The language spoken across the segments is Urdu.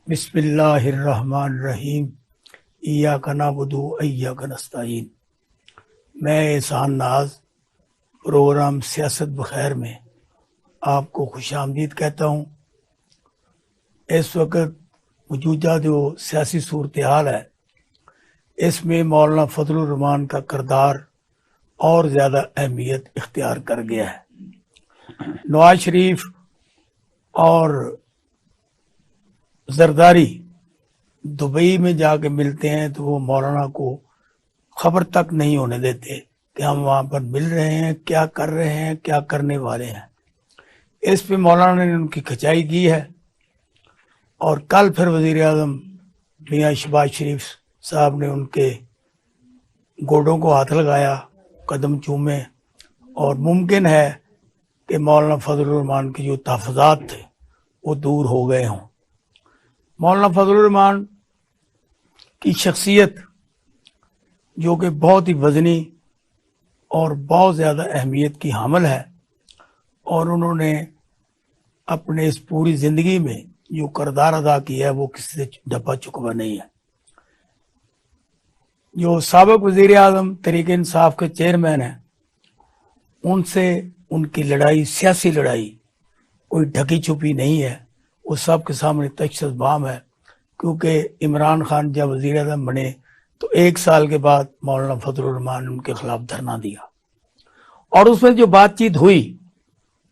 بسم اللہ الرحمن الرحیم ایاک نعبد و ایاک نستعین۔ میں احسان ناز پروگرام سیاست بخیر میں آپ کو خوش آمدید کہتا ہوں۔ اس وقت موجودہ جو سیاسی صورتحال ہے اس میں مولانا فضل الرحمان کا کردار اور زیادہ اہمیت اختیار کر گیا ہے۔ نواز شریف اور زرداری دبئی میں جا کے ملتے ہیں تو وہ مولانا کو خبر تک نہیں ہونے دیتے کہ ہم وہاں پر مل رہے ہیں، کیا کر رہے ہیں، کیا کرنے والے ہیں۔ اس پہ مولانا نے ان کی کھچائی کی ہے، اور کل پھر وزیر اعظم میاں شہباز شریف صاحب نے ان کے گوڈوں کو ہاتھ لگایا، قدم چومے، اور ممکن ہے کہ مولانا فضل الرحمان کے جو تحفظات تھے وہ دور ہو گئے ہوں۔ مولانا فضل الرحمان کی شخصیت جو کہ بہت ہی وزنی اور بہت زیادہ اہمیت کی حامل ہے، اور انہوں نے اپنے اس پوری زندگی میں جو کردار ادا کیا ہے وہ کسی سے ڈپا چکوا نہیں ہے۔ جو سابق وزیر اعظم تحریک انصاف کے چیئرمین ہیں، ان سے ان کی لڑائی، سیاسی لڑائی کوئی ڈھکی چھپی نہیں ہے، وہ سب کے سامنے تشخیص بام ہے، کیونکہ عمران خان جب وزیر اعظم بنے تو 1 سال کے بعد مولانا فضل الرحمان نے ان کے خلاف دھرنا دیا، اور اس میں جو بات چیت ہوئی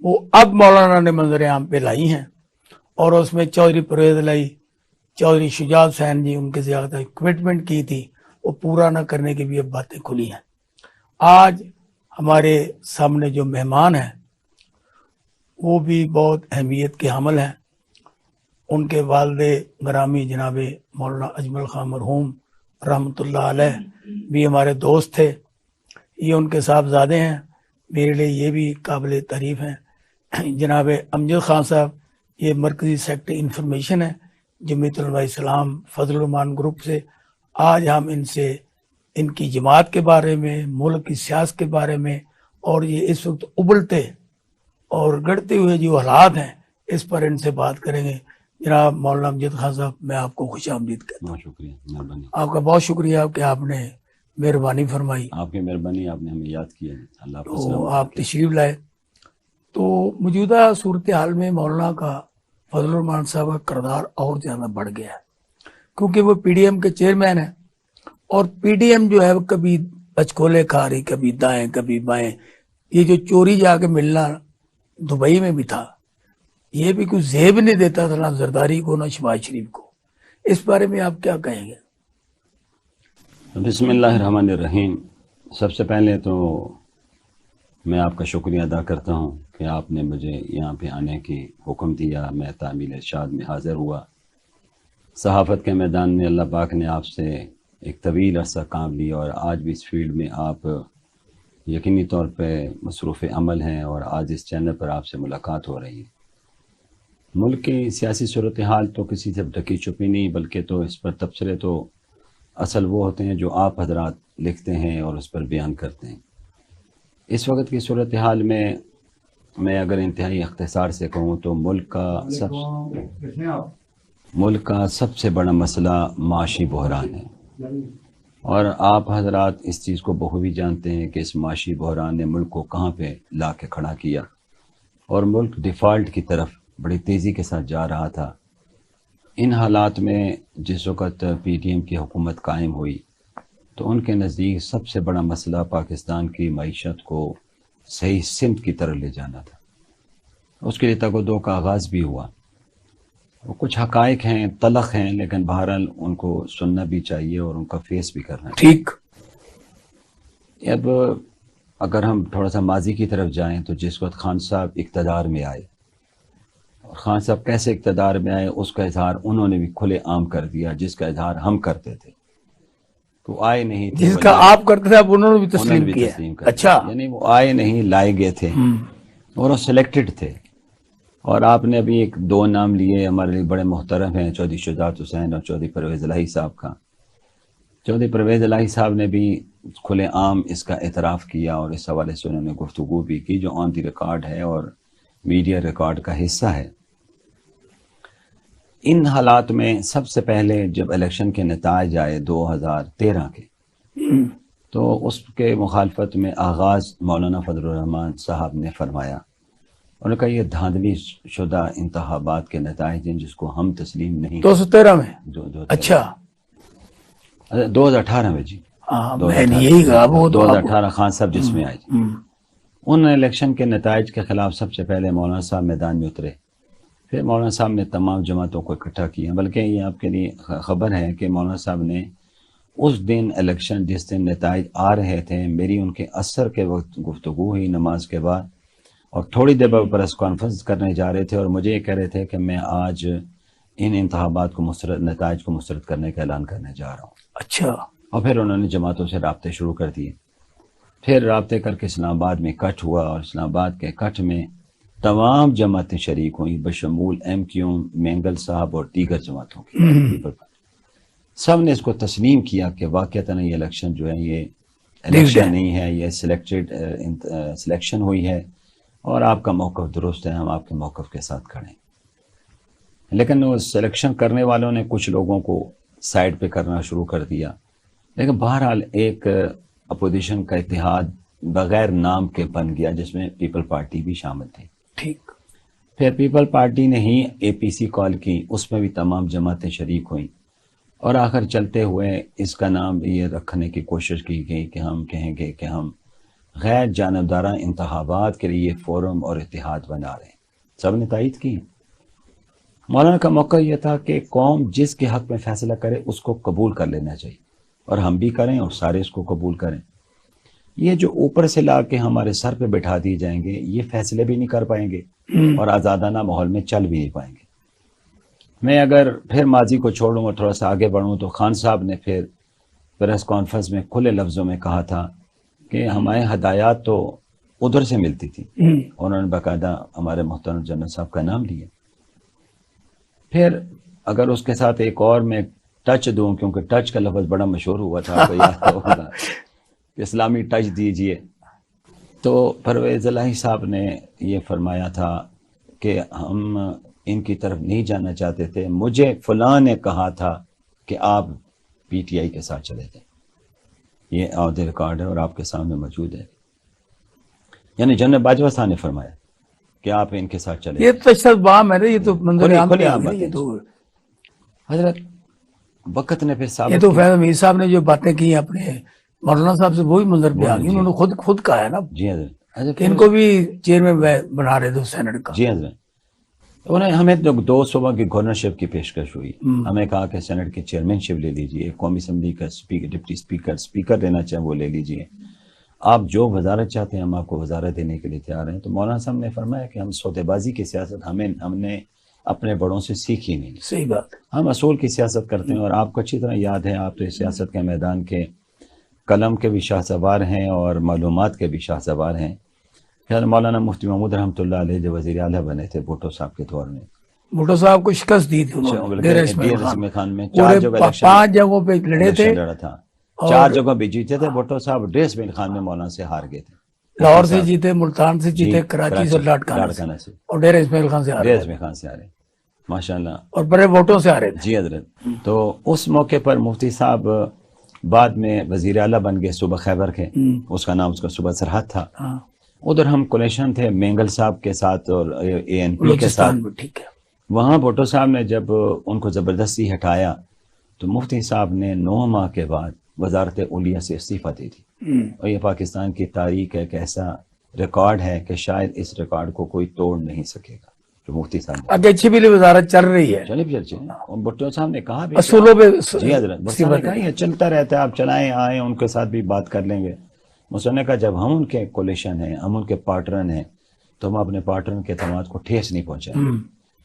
وہ اب مولانا نے منظر عام پہ لائی ہیں، اور اس میں چودھری پرویز الہی، چودھری شجاعت حسین جی ان کے زیادہ کمٹمنٹ کی تھی، وہ پورا نہ کرنے کی بھی اب باتیں کھلی ہیں۔ آج ہمارے سامنے جو مہمان ہیں وہ بھی بہت اہمیت کے حامل ہیں۔ ان کے والد گرامی جناب مولانا اجمل خان مرحوم رحمۃ اللہ علیہ بھی ہمارے دوست تھے، یہ ان کے صاحبزادے ہیں، میرے لیے یہ بھی قابل تعریف ہیں۔ جناب امجد خان صاحب یہ مرکزی سیکرٹری انفارمیشن ہے جمعیت علماء اسلام فضل الرحمان گروپ سے۔ آج ہم ان سے ان کی جماعت کے بارے میں، ملک کی سیاست کے بارے میں، اور یہ اس وقت ابلتے اور گڑتے ہوئے جو حالات ہیں اس پر ان سے بات کریں گے۔ جناب مولانا امجد خان صاحب، میں آپ کو خوش آمدید کرتا ہوں۔ بہت شکریہ، مہربانی۔ آپ کا بہت شکریہ کہ آپ نے مہربانی فرمائی، آپ کی مہربانی، آپ نے ہمیں یاد کیا، اللہ آپ کو تو سلامت آپ رکھے۔ تشریف لائے۔ تو موجودہ صورتحال میں مولانا کا، فضل الرحمان صاحب کا کردار اور زیادہ بڑھ گیا ہے، کیونکہ وہ پی ڈی ایم کے چیئرمین ہیں، اور پی ڈی ایم جو ہے وہ کبھی بچکولے کھا رہی، کبھی دائیں کبھی بائیں۔ یہ جو چوری جا کے ملنا دبئی میں بھی تھا، یہ بھی کوئی زیب نہیں دیتا تھا، نہ زرداری کو نہ شہباز شریف کو۔ اس بارے میں آپ کیا کہیں گے؟ بسم اللہ الرحمن الرحیم۔ سب سے پہلے تو میں آپ کا شکریہ ادا کرتا ہوں کہ آپ نے مجھے یہاں پہ آنے کی حکم دیا، میں تعمیل ارشاد میں حاضر ہوا۔ صحافت کے میدان میں اللہ پاک نے آپ سے ایک طویل عرصہ کام لیا، اور آج بھی اس فیلڈ میں آپ یقینی طور پہ مصروف عمل ہیں، اور آج اس چینل پر آپ سے ملاقات ہو رہی ہے۔ ملک کی سیاسی صورتحال تو کسی سے ڈھکی چھپی نہیں، بلکہ تو اس پر تبصرے تو اصل وہ ہوتے ہیں جو آپ حضرات لکھتے ہیں اور اس پر بیان کرتے ہیں۔ اس وقت کی صورتحال میں اگر انتہائی اختصار سے کہوں تو ملک کا سب سے بڑا مسئلہ معاشی بحران ہے، اور آپ حضرات اس چیز کو بخوبی جانتے ہیں کہ اس معاشی بحران نے ملک کو کہاں پہ لا کے کھڑا کیا، اور ملک ڈیفالٹ کی طرف بڑی تیزی کے ساتھ جا رہا تھا۔ ان حالات میں جس وقت پی ڈی ایم کی حکومت قائم ہوئی تو ان کے نزدیک سب سے بڑا مسئلہ پاکستان کی معیشت کو صحیح سمت کی طرف لے جانا تھا۔ اس کے لیے تگ و دو کا آغاز بھی ہوا۔ وہ کچھ حقائق ہیں، تلخ ہیں، لیکن بہرحال ان کو سننا بھی چاہیے اور ان کا فیس بھی کرنا چاہیے۔ ٹھیک۔ اب اگر ہم تھوڑا سا ماضی کی طرف جائیں تو جس وقت خان صاحب اقتدار میں آئے، اور خان صاحب کیسے اقتدار میں آئے اس کا اظہار انہوں نے بھی کھلے عام کر دیا، جس کا اظہار ہم کرتے تھے۔ تو آئے نہیں تھے، جس کا آپ کرتے تھے اب انہوں نے بھی تسلیم کیا۔ کر اچھا، یعنی وہ آئے نہیں، لائے گئے تھے، اور وہ سلیکٹڈ تھے۔ اور آپ نے ابھی 2 نام لیے ہمارے لیے بڑے محترم ہیں، چودھری شجاعت حسین اور چودھری پرویز الہی صاحب کا۔ چودھری پرویز الہی صاحب نے بھی کھلے عام اس کا اعتراف کیا، اور اس حوالے سے انہوں نے گفتگو بھی کی جو آن دی ریکارڈ ہے اور میڈیا ریکارڈ کا حصہ ہے۔ ان حالات میں سب سے پہلے جب الیکشن کے نتائج آئے 2013 کے، تو اس کے مخالفت میں آغاز مولانا فضل الرحمان صاحب نے فرمایا، انہوں نے کہا یہ دھاندلی شدہ انتخابات کے نتائج ہیں جس کو ہم تسلیم نہیں 213 میں؟ اچھا 2018 میں جی، میں نے یہی کہا وہ 2018 خان صاحب جس میں آئے جی، ان الیکشن کے نتائج کے خلاف سب سے پہلے مولانا صاحب میدان میں اترے، پھر مولانا صاحب نے تمام جماعتوں کو اکٹھا کیا، بلکہ یہ آپ کے لیے خبر ہے کہ مولانا صاحب نے اس دن الیکشن جس دن نتائج آ رہے تھے، میری ان کے اثر کے وقت گفتگو ہوئی نماز کے بعد، اور تھوڑی دیر بعد پریس کانفرنس کرنے جا رہے تھے اور مجھے یہ کہہ رہے تھے کہ میں آج ان انتخابات کو نتائج کو مسترد کرنے کا اعلان کرنے جا رہا ہوں۔ اچھا، اور پھر انہوں نے جماعتوں سے رابطے شروع کر دیے، پھر رابطے کر کے اسلام آباد میں کٹ ہوا، اور اسلام آباد کے کٹ میں تمام جماعتیں شریک ہوئیں بشمول ایم کیو، مینگل صاحب اور دیگر جماعتوں کی، سب نے اس کو تسلیم کیا کہ واقعتاً یہ الیکشن جو ہے یہ الیکشن نہیں ہے، یہ سلیکشن ہوئی ہے، اور آپ کا موقف درست ہے، ہم آپ کے موقف کے ساتھ کھڑے ہیں۔ لیکن وہ سلیکشن کرنے والوں نے کچھ لوگوں کو سائڈ پہ کرنا شروع کر دیا، لیکن بہرحال ایک اپوزیشن کا اتحاد بغیر نام کے بن گیا جس میں پیپل پارٹی بھی شامل تھی۔ ٹھیک، پھر پیپل پارٹی نے ہی اے پی سی کال کی، اس میں بھی تمام جماعتیں شریک ہوئیں، اور آخر چلتے ہوئے اس کا نام یہ رکھنے کی کوشش کی گئی کہ ہم کہیں گے کہ ہم غیر جانبدارانہ انتخابات کے لیے فورم اور اتحاد بنا رہے ہیں۔ سب نے تائید کی۔ مولانا کا موقع یہ تھا کہ قوم جس کے حق میں فیصلہ کرے اس کو قبول کر لینا چاہیے، اور ہم بھی کریں اور سارے اس کو قبول کریں۔ یہ جو اوپر سے لا کے ہمارے سر پہ بٹھا دیے جائیں گے، یہ فیصلے بھی نہیں کر پائیں گے اور آزادانہ ماحول میں چل بھی نہیں پائیں گے۔ میں اگر پھر ماضی کو چھوڑوں اور تھوڑا سا آگے بڑھوں تو خان صاحب نے پھر پریس کانفرنس میں کھلے لفظوں میں کہا تھا کہ ہمارے ہدایات تو ادھر سے ملتی تھی، انہوں نے باقاعدہ ہمارے محترم جنرل صاحب کا نام لیا۔ پھر اگر اس کے ساتھ ایک اور میں ٹچ دوں، کیونکہ ٹچ کا لفظ بڑا مشہور ہوا تھا، آپ کو یاد ہوگا، اسلامی ٹچ دیجئے، تو پرویز الہی صاحب نے یہ فرمایا تھا کہ ہم ان کی طرف نہیں جانا چاہتے تھے، مجھے فلاں نے کہا تھا کہ آپ پی ٹی آئی کے ساتھ چلے جائیں۔ یہ آف دی ریکارڈ ہے اور آپ کے سامنے موجود ہے، یعنی جنرل باجوہ صاحب نے فرمایا کہ آپ ان کے ساتھ چلے۔ یہ تشدد بام ہے نا، یہ تو منظر عام پہ آ گئی، یہ تو حضرت وقت نے پھر ثابت یہ تو فیض امیر صاحب نے جو باتیں کی اپنے مولانا صاحب سے وہی منظر پہ آ گئی، انہوں نے خود کہا ہے نا جی حضرت کہ ان کو بھی چیئرمین بنا رہے تھے سینٹ کا۔ جی حضرت، انہیں ہمیں 2 صوبوں کی گورنرشپ کی پیشکش ہوئی، ہمیں کہا کہ سینٹ کی چیئرمین شپ لے لیجئے، قومی اسمبلی کا ڈپٹی اسپیکر لینا چاہیں وہ لے لیجئے، آپ جو وزارت چاہتے ہیں ہم آپ کو وزارت دینے کے لیے تیار ہیں۔ تو مولانا صاحب نے فرمایا کہ ہم سودے بازی کی سیاست ہم نے اپنے بڑوں سے سیکھی نہیں، صحیح بات، ہم اصول کی سیاست کرتے ہیں، اور آپ کو اچھی طرح یاد ہے، آپ تو اس سیاست کے میدان کے قلم کے بھی شاہ سوار ہیں اور معلومات کے بھی شاہ سوار ہیں۔ پھر مولانا مفتی محمود رحمۃ اللہ علیہ جو وزیر اعلیٰ بنے تھے بھٹو صاحب کے دور میں، بھٹو صاحب کو شکست دی تھی انہوں نے، ڈیرہ اسماعیل خان میں پورے 5 جگہوں پہ لڑے تھے، لڑا تھا، 4 جگہوں پہ جیتے تھے بھٹو صاحب، ڈیرہ اسماعیل خان میں مولانا سے ہار گئے تھے، لاہور سے جیتے، ملتان سے جیتے، کراچی سے لاڑکانہ سے، اور ڈیرہ اسماعیل خان سے ہارے، ڈیرہ اسماعیل خان سے ہارے ماشاءاللہ، اور بڑے ووٹوں سے ہارے تھے۔ جی حضرت۔ تو اس موقع پر مفتی صاحب بعد میں وزیر اعلیٰ بن گئے صوبہ خیبر کے، اس کا نام اس کا صوبہ سرحد تھا، ادھر ہم کولیشن تھے مینگل صاحب کے ساتھ اور اے این پی کے ساتھ۔ ٹھیک ہے، وہاں بھٹو صاحب نے جب ان کو زبردستی ہٹایا تو مفتی صاحب نے 9 ماہ کے بعد وزارت اولیاء سے استعفیٰ دی تھی، اور یہ پاکستان کی تاریخ ایک ایسا ریکارڈ ہے کہ شاید اس ریکارڈ کو کوئی توڑ نہیں سکے گا، جو مفتی صاحب نے آگے اچھی بھی وزارت چل رہی ہے، چلے بھی چلے، اور بھٹو صاحب نے کہا بھی اصولوں پہ جی حضرت، بھٹو صاحب نے کہا یہ چلتا رہتا ہے، آپ چلائیں آئیں، ان کے ساتھ بھی بات کر لیں گے۔ مسلم نے کہا جب ہم ان کے کولیشن ہیں، ہم ان کے پارٹنر ہیں، تو ہم اپنے پارٹنر کے اعتماد کو ٹھیس نہیں پہنچائیں گے،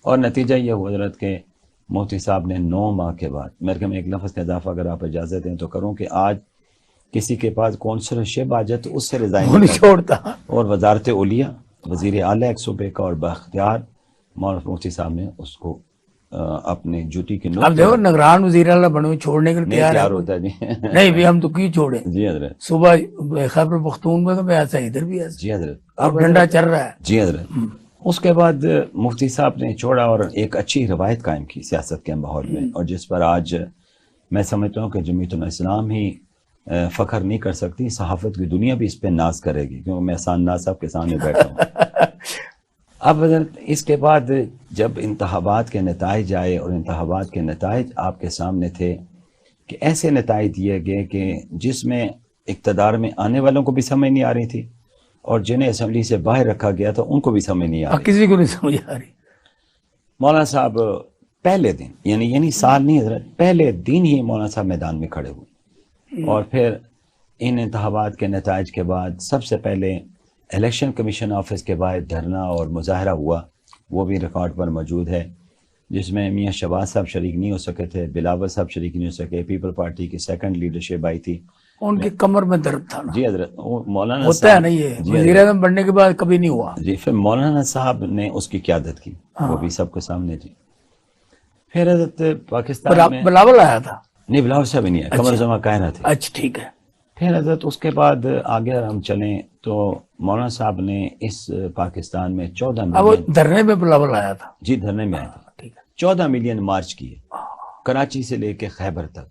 اور نتیجہ یہ ہوا حضرت کہ مفتی صاحب نے 9 ماہ کے بعد، میرے کہ میں ایک لفظ کا اضافہ اگر آپ اجازت دیں تو کروں، کہ آج کسی کے پاس کونسلرشپ آ جائے تو اس سے ریزائن نہیں چھوڑتا، اور وزارت اولیاء وزیر اعلیٰ ایک صوبے کا اور بااختیار مفتی صاحب نے اس کو اپنے جوتی کے نوک اب دیکھو نگران وزیر اعلیٰ بنو چھوڑنے کے لیے تیار ہوتا ہے جی نہیں بھی ہم تو کیوں چھوڑیں، جی حضرت، صبح خیبر پختون میں تو ایسا ادھر بھی ایسا، جی حضرت، اب ڈنڈا چل رہا ہے۔ جی حضرت۔ اس کے بعد مفتی صاحب نے چھوڑا اور ایک اچھی روایت قائم کی سیاست کے ماحول میں، اور جس پر آج میں سمجھتا ہوں کہ جمعیت الاسلام ہی فخر نہیں کر سکتی، صحافت کی دنیا بھی اس پہ ناز کرے گی، کیونکہ میں احسان ناز صاحب کے سامنے بیٹھا ہوں۔ اب اس کے بعد جب انتخابات کے نتائج آئے، اور انتخابات کے نتائج آپ کے سامنے تھے کہ ایسے نتائج دیے گئے کہ جس میں اقتدار میں آنے والوں کو بھی سمجھ نہیں آ رہی تھی، اور جنہیں اسمبلی سے باہر رکھا گیا تھا ان کو بھی سمجھ نہیں آ رہی۔ کسی کو نہیں سمجھ آ رہی۔ مولانا صاحب پہلے دن یعنی سال نہیں حضرت، پہلے دن ہی مولانا صاحب میدان میں کھڑے ہوئے، اور پھر ان انتخابات کے نتائج کے بعد سب سے پہلے الیکشن کمیشن آفس کے باہر دھرنا اور مظاہرہ ہوا، وہ بھی ریکارڈ پر موجود ہے، جس میں میاں شہباز صاحب شریک نہیں ہو سکے تھے، بلاول صاحب شریک نہیں ہو سکے، پیپل پارٹی کی سیکنڈ لیڈرشپ آئی تھی۔ ان کی کمر میں درد تھا نا، جی حضرت، مولانا ہوتا ہے صاحب، نا یہ، جی وزیر اعظم بننے کے بعد کبھی نہیں ہوا۔ جی، پھر مولانا صاحب نے اس کی قیادت کی، وہ بھی سب کے سامنے جی۔ پھر حضرت پاکستان میں بلاول آیا تھا؟ نہیں، بلاول صاحب نہیں آئے، قمر زمان قاہرہ تھے۔ اچھا ٹھیک ہے۔ پھر حضرت اس کے بعد آگے ہم چلیں تو مولانا صاحب نے اس پاکستان میں 14 اب وہ ملین، دھرنے میں بلاول آیا تھا؟ جی دھرنے میں آئے تھے، ٹھیک ہے۔ 14 ملین مارچ کیے، کراچی سے لے کے خیبر تک،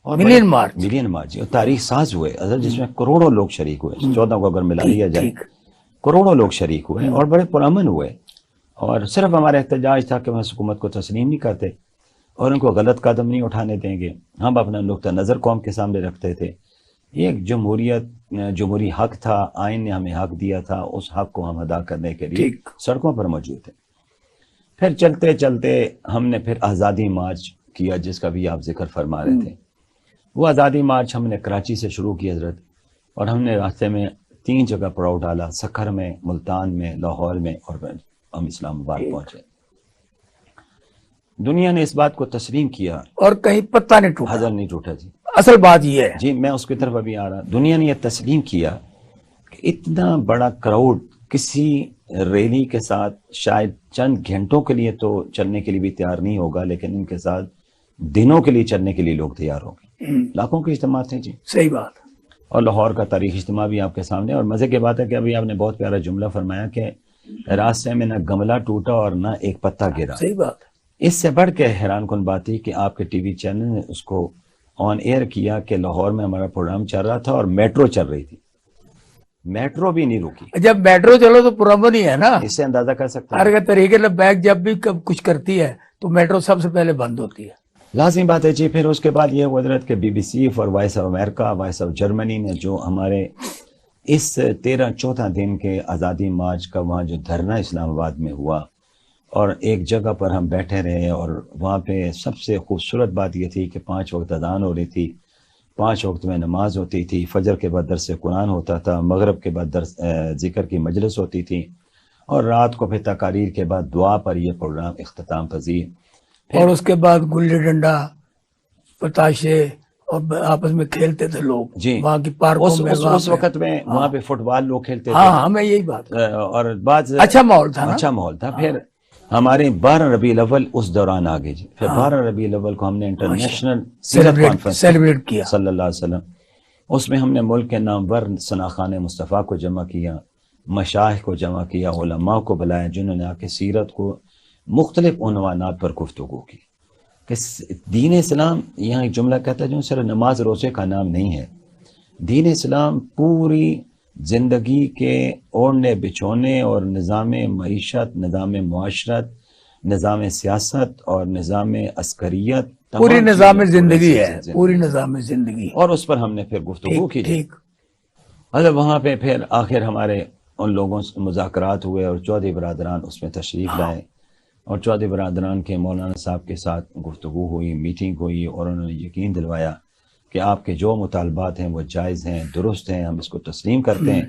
اور ملین مارچ؟ ملین مارچ، اور تاریخ ساز ہوئے حضرت، جس میں کروڑوں لوگ شریک ہوئے، 14 کو اگر ملا لیا جائے ٹھیک۔ کروڑوں لوگ شریک ہوئے، اور بڑے پرامن ہوئے، اور صرف ہمارا احتجاج تھا کہ ہم حکومت کو تسلیم نہیں کرتے اور ان کو غلط قدم نہیں اٹھانے دیں گے، ہم اپنا نقطہ نظر قوم کے سامنے رکھتے تھے۔ ایک جمہوری حق تھا، آئین نے ہمیں حق دیا تھا، اس حق کو ہم ادا کرنے کے لیے ٹھیک۔ سڑکوں پر موجود تھے۔ پھر چلتے چلتے ہم نے پھر آزادی مارچ کیا، جس کا بھی آپ ذکر فرما رہے تھے۔ وہ آزادی مارچ ہم نے کراچی سے شروع کی حضرت، اور ہم نے راستے میں 3 جگہ پڑاؤ ڈالا، سکھر میں، ملتان میں، لاہور میں، اور ہم اسلام آباد پہنچے۔ دنیا نے اس بات کو تسلیم کیا، اور کہیں پتہ نہیں ٹوٹا۔ حجر نہیں ٹوٹا جی۔ اصل بات یہ ہے جی میں اس کی طرف ابھی آ رہا، دنیا نے یہ تسلیم کیا کہ اتنا بڑا کراؤڈ کسی ریلی کے ساتھ شاید چند گھنٹوں کے لیے تو چلنے کے لیے بھی تیار نہیں ہوگا، لیکن ان کے ساتھ دنوں کے لیے چلنے کے لیے لوگ تیار ہوں گے۔ لاکھوں کے اجتماع تھے جی، صحیح بات۔ اور لاہور کا تاریخی اجتماع بھی آپ کے سامنے، اور مزے کی بات ہے کہ ابھی آپ نے بہت پیارا جملہ فرمایا کہ راستے میں نہ گملہ ٹوٹا اور نہ ایک پتا گرا۔ صحیح بات۔ اس سے بڑھ کے حیران کن بات تھی کہ آپ کے ٹی وی چینل نے اس کو آن ایئر کیا کہ لاہور میں ہمارا پروگرام چل رہا تھا اور میٹرو چل رہی تھی، میٹرو بھی نہیں رکی۔ جب میٹرو چلو تو پرامن ہی ہے نا، اس سے اندازہ کر سکتے ہیں۔ ہر طریقے لبیک جب بھی کچھ کرتی ہے تو میٹرو سب سے پہلے بند ہوتی ہے۔ لازمی بات ہے جی۔ پھر اس کے بعد یہ ہوا حضرت کہ بی بی سی اور voice of America, voice of Germany نے جو ہمارے اس 13-14 دن کے آزادی مارچ کا وہاں جو دھرنا اسلام آباد میں ہوا، اور ایک جگہ پر ہم بیٹھے رہے، اور وہاں پہ سب سے خوبصورت بات یہ تھی کہ 5 وقت اذان ہو رہی تھی، 5 وقت میں نماز ہوتی تھی، فجر کے بعد درس قرآن ہوتا تھا، مغرب کے بعد ذکر کی مجلس ہوتی تھی، اور رات کو پھر تقاریر کے بعد دعا پر یہ پروگرام اختتام پذیر۔ اور اس کے بعد گلی ڈنڈا، پتاشے، اور آپس میں کھیلتے تھے لوگ جی، وہاں کی پارکوں میں۔ اس وقت میں وہاں پہ فٹ بال لوگ کھیلتے تھے۔ ہاں میں یہی بات، اور بعض اچھا ماحول تھا نا، اچھا ماحول تھا۔ پھر ہمارے 12 ربیع الاول اس دوران آگے جی، پھر 12 ربیع الاول کو ہم نے انٹرنیشنل سیرت کانفرنس سیلیبریٹ کیا صلی اللہ علیہ وسلم۔ اس میں ہم نے ملک کے نامور ثناخان مصطفیٰ کو جمع کیا، مشائخ کو جمع کیا، علماء کو بلایا، جنہوں نے آ کے سیرت کو مختلف عنوانات پر گفتگو کی کہ دین اسلام، یہاں ایک جملہ کہتا ہے جو صرف نماز روزے کا نام نہیں ہے، دین اسلام پوری زندگی کے اوڑھنے بچھونے اور نظام معیشت، نظام معاشرت، نظام سیاست اور نظام عسکریت، پوری نظام زندگی ہے، پوری نظام زندگی۔ اور اس پر ہم نے پھر گفتگو کی۔ ٹھیک۔ مطلب وہاں پہ پھر آخر ہمارے ان لوگوں سے مذاکرات ہوئے، اور چودھری برادران اس میں تشریف لائے، اور چودھری برادران کے مولانا صاحب کے ساتھ گفتگو ہوئی، میٹنگ ہوئی، اور انہوں نے یقین دلوایا کہ آپ کے جو مطالبات ہیں وہ جائز ہیں، درست ہیں، ہم اس کو تسلیم کرتے ہیں،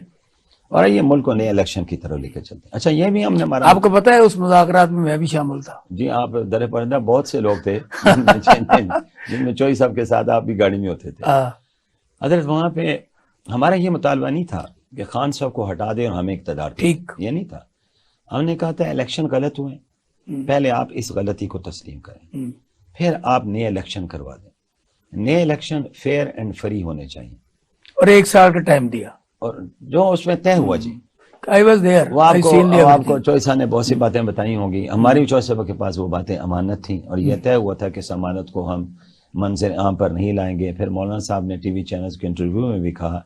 اور یہ ملک کو نئے الیکشن کی طرف لے کے چلتے ہیں۔ اچھا یہ بھی ہم نے ہمارا، آپ کو پتہ ہے اس مذاکرات میں بھی شامل تھا؟ جی آپ در پردہ بہت سے لوگ تھے جن میں چوئی صاحب کے ساتھ آپ بھی گاڑی میں ہوتے تھے۔ حضرت وہاں پہ ہمارا یہ مطالبہ نہیں تھا کہ خان صاحب کو ہٹا دیں اور ہمیں اقتدار دیں، ٹھیک، یہ نہیں تھا۔ ہم نے کہا تھا الیکشن غلط ہوئے، پہلے آپ اس غلطی کو تسلیم کریں، پھر آپ نئے الیکشن کروا دیں، نئے الیکشن فیئر اینڈ فری ہونے چاہیے، اور 1 سال کا ٹائم دیا، اور جو اس میں طے ہوا جی I was there. وہ I seen آپ کو everything. چوہدری صاحب نے بہت سی باتیں بتائی ہوں گی. ہماری چوہدری صاحب کے پاس وہ باتیں امانت تھیں اور یہ طے ہوا تھا کہ اس امانت کو ہم منظر عام پر نہیں لائیں گے. پھر مولانا صاحب نے ٹی وی چینلز کے انٹرویو میں بھی کہا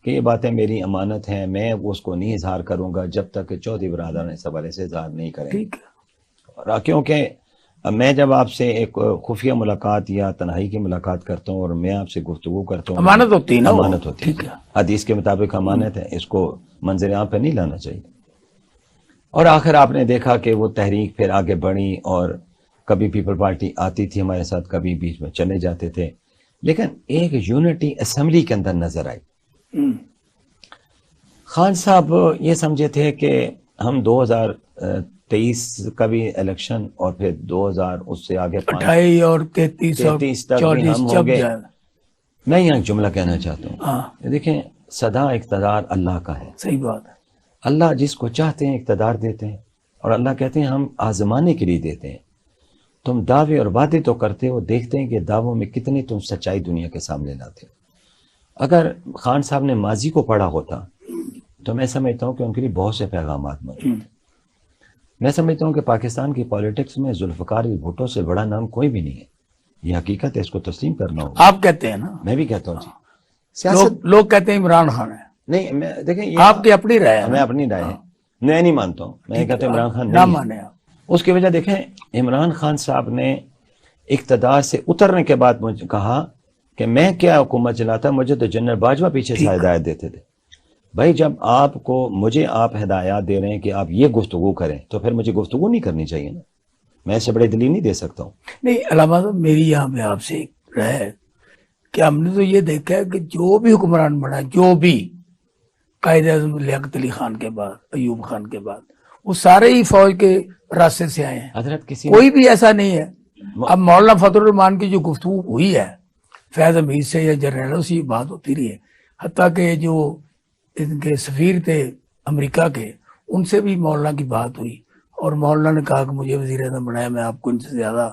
کہ یہ باتیں میری امانت ہیں, میں اس کو نہیں اظہار کروں گا جب تک کہ چودھری برادران اس حوالے سے اظہار نہیں کریں. ٹھیک ہے. اور کیونکہ میں جب آپ سے ایک خفیہ ملاقات یا تنہائی کی ملاقات کرتا ہوں اور میں آپ سے گفتگو کرتا ہوں, امانت ہوتی ہے نا وہ. امانت ہوتی ٹھیک ہے, ہے. حدیث کے مطابق امانت ہے, اس کو منظر عام پہ نہیں لانا چاہیے. اور آخر آپ نے دیکھا کہ وہ تحریک پھر آگے بڑھی اور کبھی پیپل پارٹی آتی تھی ہمارے ساتھ, کبھی بیچ میں چلے جاتے تھے, لیکن ایک یونٹی اسمبلی کے اندر نظر آئی. خان صاحب یہ سمجھے تھے کہ ہم 2023 کا بھی الیکشن اور پھر 2000 اس سے آگے 28 اور 33 اور 33 تک بھی 44 ہم جب ہوں گے. جائے. میں یہاں ایک جملہ کہنا چاہتا ہوں. ہاں دیکھیں, سدا اقتدار اللہ کا ہے. صحیح بات ہے. اللہ جس کو چاہتے ہیں اقتدار دیتے ہیں, اور اللہ کہتے ہیں ہم آزمانے کے لیے دیتے ہیں. تم دعوے اور وعدے تو کرتے ہو, دیکھتے ہیں کہ دعووں میں کتنی تم سچائی دنیا کے سامنے لاتے ہو. اگر خان صاحب نے ماضی کو پڑھا ہوتا تو میں سمجھتا ہوں کہ ان کے لیے بہت سے پیغامات موجود ہیں. میں سمجھتا ہوں کہ پاکستان کی پالیٹکس میں ذوالفقار بھٹو سے بڑا نام کوئی بھی نہیں ہے. یہ حقیقت ہے, اس کو تسلیم کرنا ہوگا. آپ کہتے ہیں نا, میں بھی کہتا ہوں جی. سیاست لوگ کہتے ہیں عمران خان ہے. نہیں, میں دیکھیں یہ آپ کی اپنی رائے ہے. میں اپنی رائے ہے, میں نہیں مانتا ہوں. میں کہتا ہوں عمران خان نہ نہیں ہے. مانے آپ. اس کی وجہ دیکھیں, عمران خان صاحب نے اقتدار سے اترنے کے بعد مجھے کہا کہ میں کیا حکومت چلاتا, مجھے تو جنرل باجوہ پیچھے سے ہدایت دیتے تھے. بھائی جب آپ کو مجھے آپ ہدایات دے رہے ہیں کہ آپ یہ گفتگو کریں تو پھر مجھے گفتگو نہیں کرنی چاہیے نا. میں ایسے بڑے دلیل نہیں دے سکتا ہوں. نہیں علامہ صاحب, میری یہاں پہ آپ سے ایک رائے ہے کہ ہم نے تو یہ دیکھا ہے کہ جو بھی حکمران بنا, جو بھی قائد اعظم لیاقت علی خان کے بعد, ایوب خان کے بعد, وہ سارے ہی فوج کے راستے سے آئے ہیں. حضرت کسی کوئی بھی ایسا نہیں ہے. اب مولانا فضل الرحمان کی جو گفتگو ہوئی ہے فیض حمید سے یا جرنیلوں سے, یہ بات ہوتی رہی ہے. حتیٰ کہ جو ان کے سفیر تھے امریکہ کے, ان سے بھی مولانا کی بات ہوئی اور مولانا نے کہا کہ مجھے وزیر اعظم بنایا, میں آپ کو ان سے زیادہ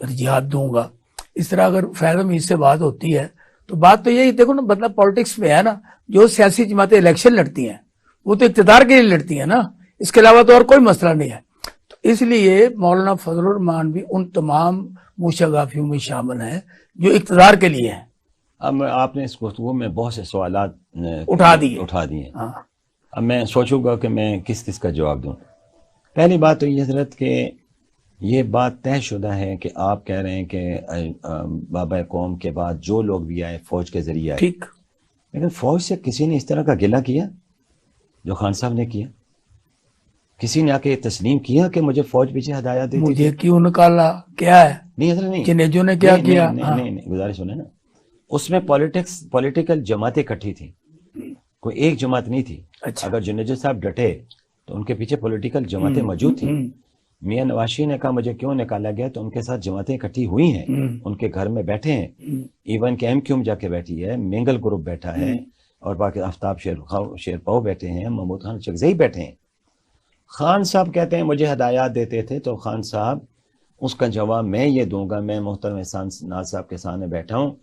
ترجیحات دوں گا. اس طرح اگر فیض حمید سے بات ہوتی ہے تو بات تو یہی, دیکھو نا, مطلب پالیٹکس میں ہے نا, جو سیاسی جماعتیں الیکشن لڑتی ہیں وہ تو اقتدار کے لیے لڑتی ہیں نا, اس کے علاوہ تو اور کوئی مسئلہ نہیں ہے. تو اس لیے مولانا فضل الرحمان بھی ان تمام موشگافیوں میں شامل ہیں جو اقتدار کے لیے ہیں. اب آپ نے اس گفتگو میں بہت سے سوالات اٹھا دیے. ہاں. اب میں سوچوں گا کہ میں کس کس کا جواب دوں. پہلی بات تو یہ حضرت کہ یہ بات طے شدہ ہے کہ آپ کہہ رہے ہیں کہ بابا قوم کے بعد جو لوگ بھی آئے فوج کے ذریعے آئے, ٹھیک, لیکن فوج سے کسی نے اس طرح کا گلہ کیا جو خان صاحب نے کیا؟ کسی نے آ کے تسلیم کیا کہ مجھے فوج پیچھے ہدایات دیتی مجھے کیوں نکالا, کیا ہے نہیں حضرت نہیں, جنیجو نے کیا کیا. نہیں, گزارش سنیں نا. اس میں پولیٹیکل جماعتیں اکٹھی تھیں, کوئی ایک جماعت نہیں تھی. اچھا. اگر جنیجو صاحب ڈٹے تو ان کے پیچھے پولیٹیکل جماعتیں موجود تھیں. میاں نواشی نے کہا مجھے کیوں نکالا گیا, تو ان کے ساتھ جماعتیں اکٹھی ہوئی ہیں, ان کے گھر میں بیٹھے ہیں. ایون کہ ایم کیوم جا کے بیٹھی ہے, مینگل گروپ بیٹھا ہے, اور باقی آفتاب شیر پاؤ بیٹھے ہیں, محمود خان چکزئی بیٹھے ہیں. خان صاحب کہتے ہیں مجھے ہدایات دیتے تھے, تو خان صاحب اس کا جواب میں یہ دوں گا. میں محترم احسان ناز صاحب کے سامنے بیٹھا ہوں,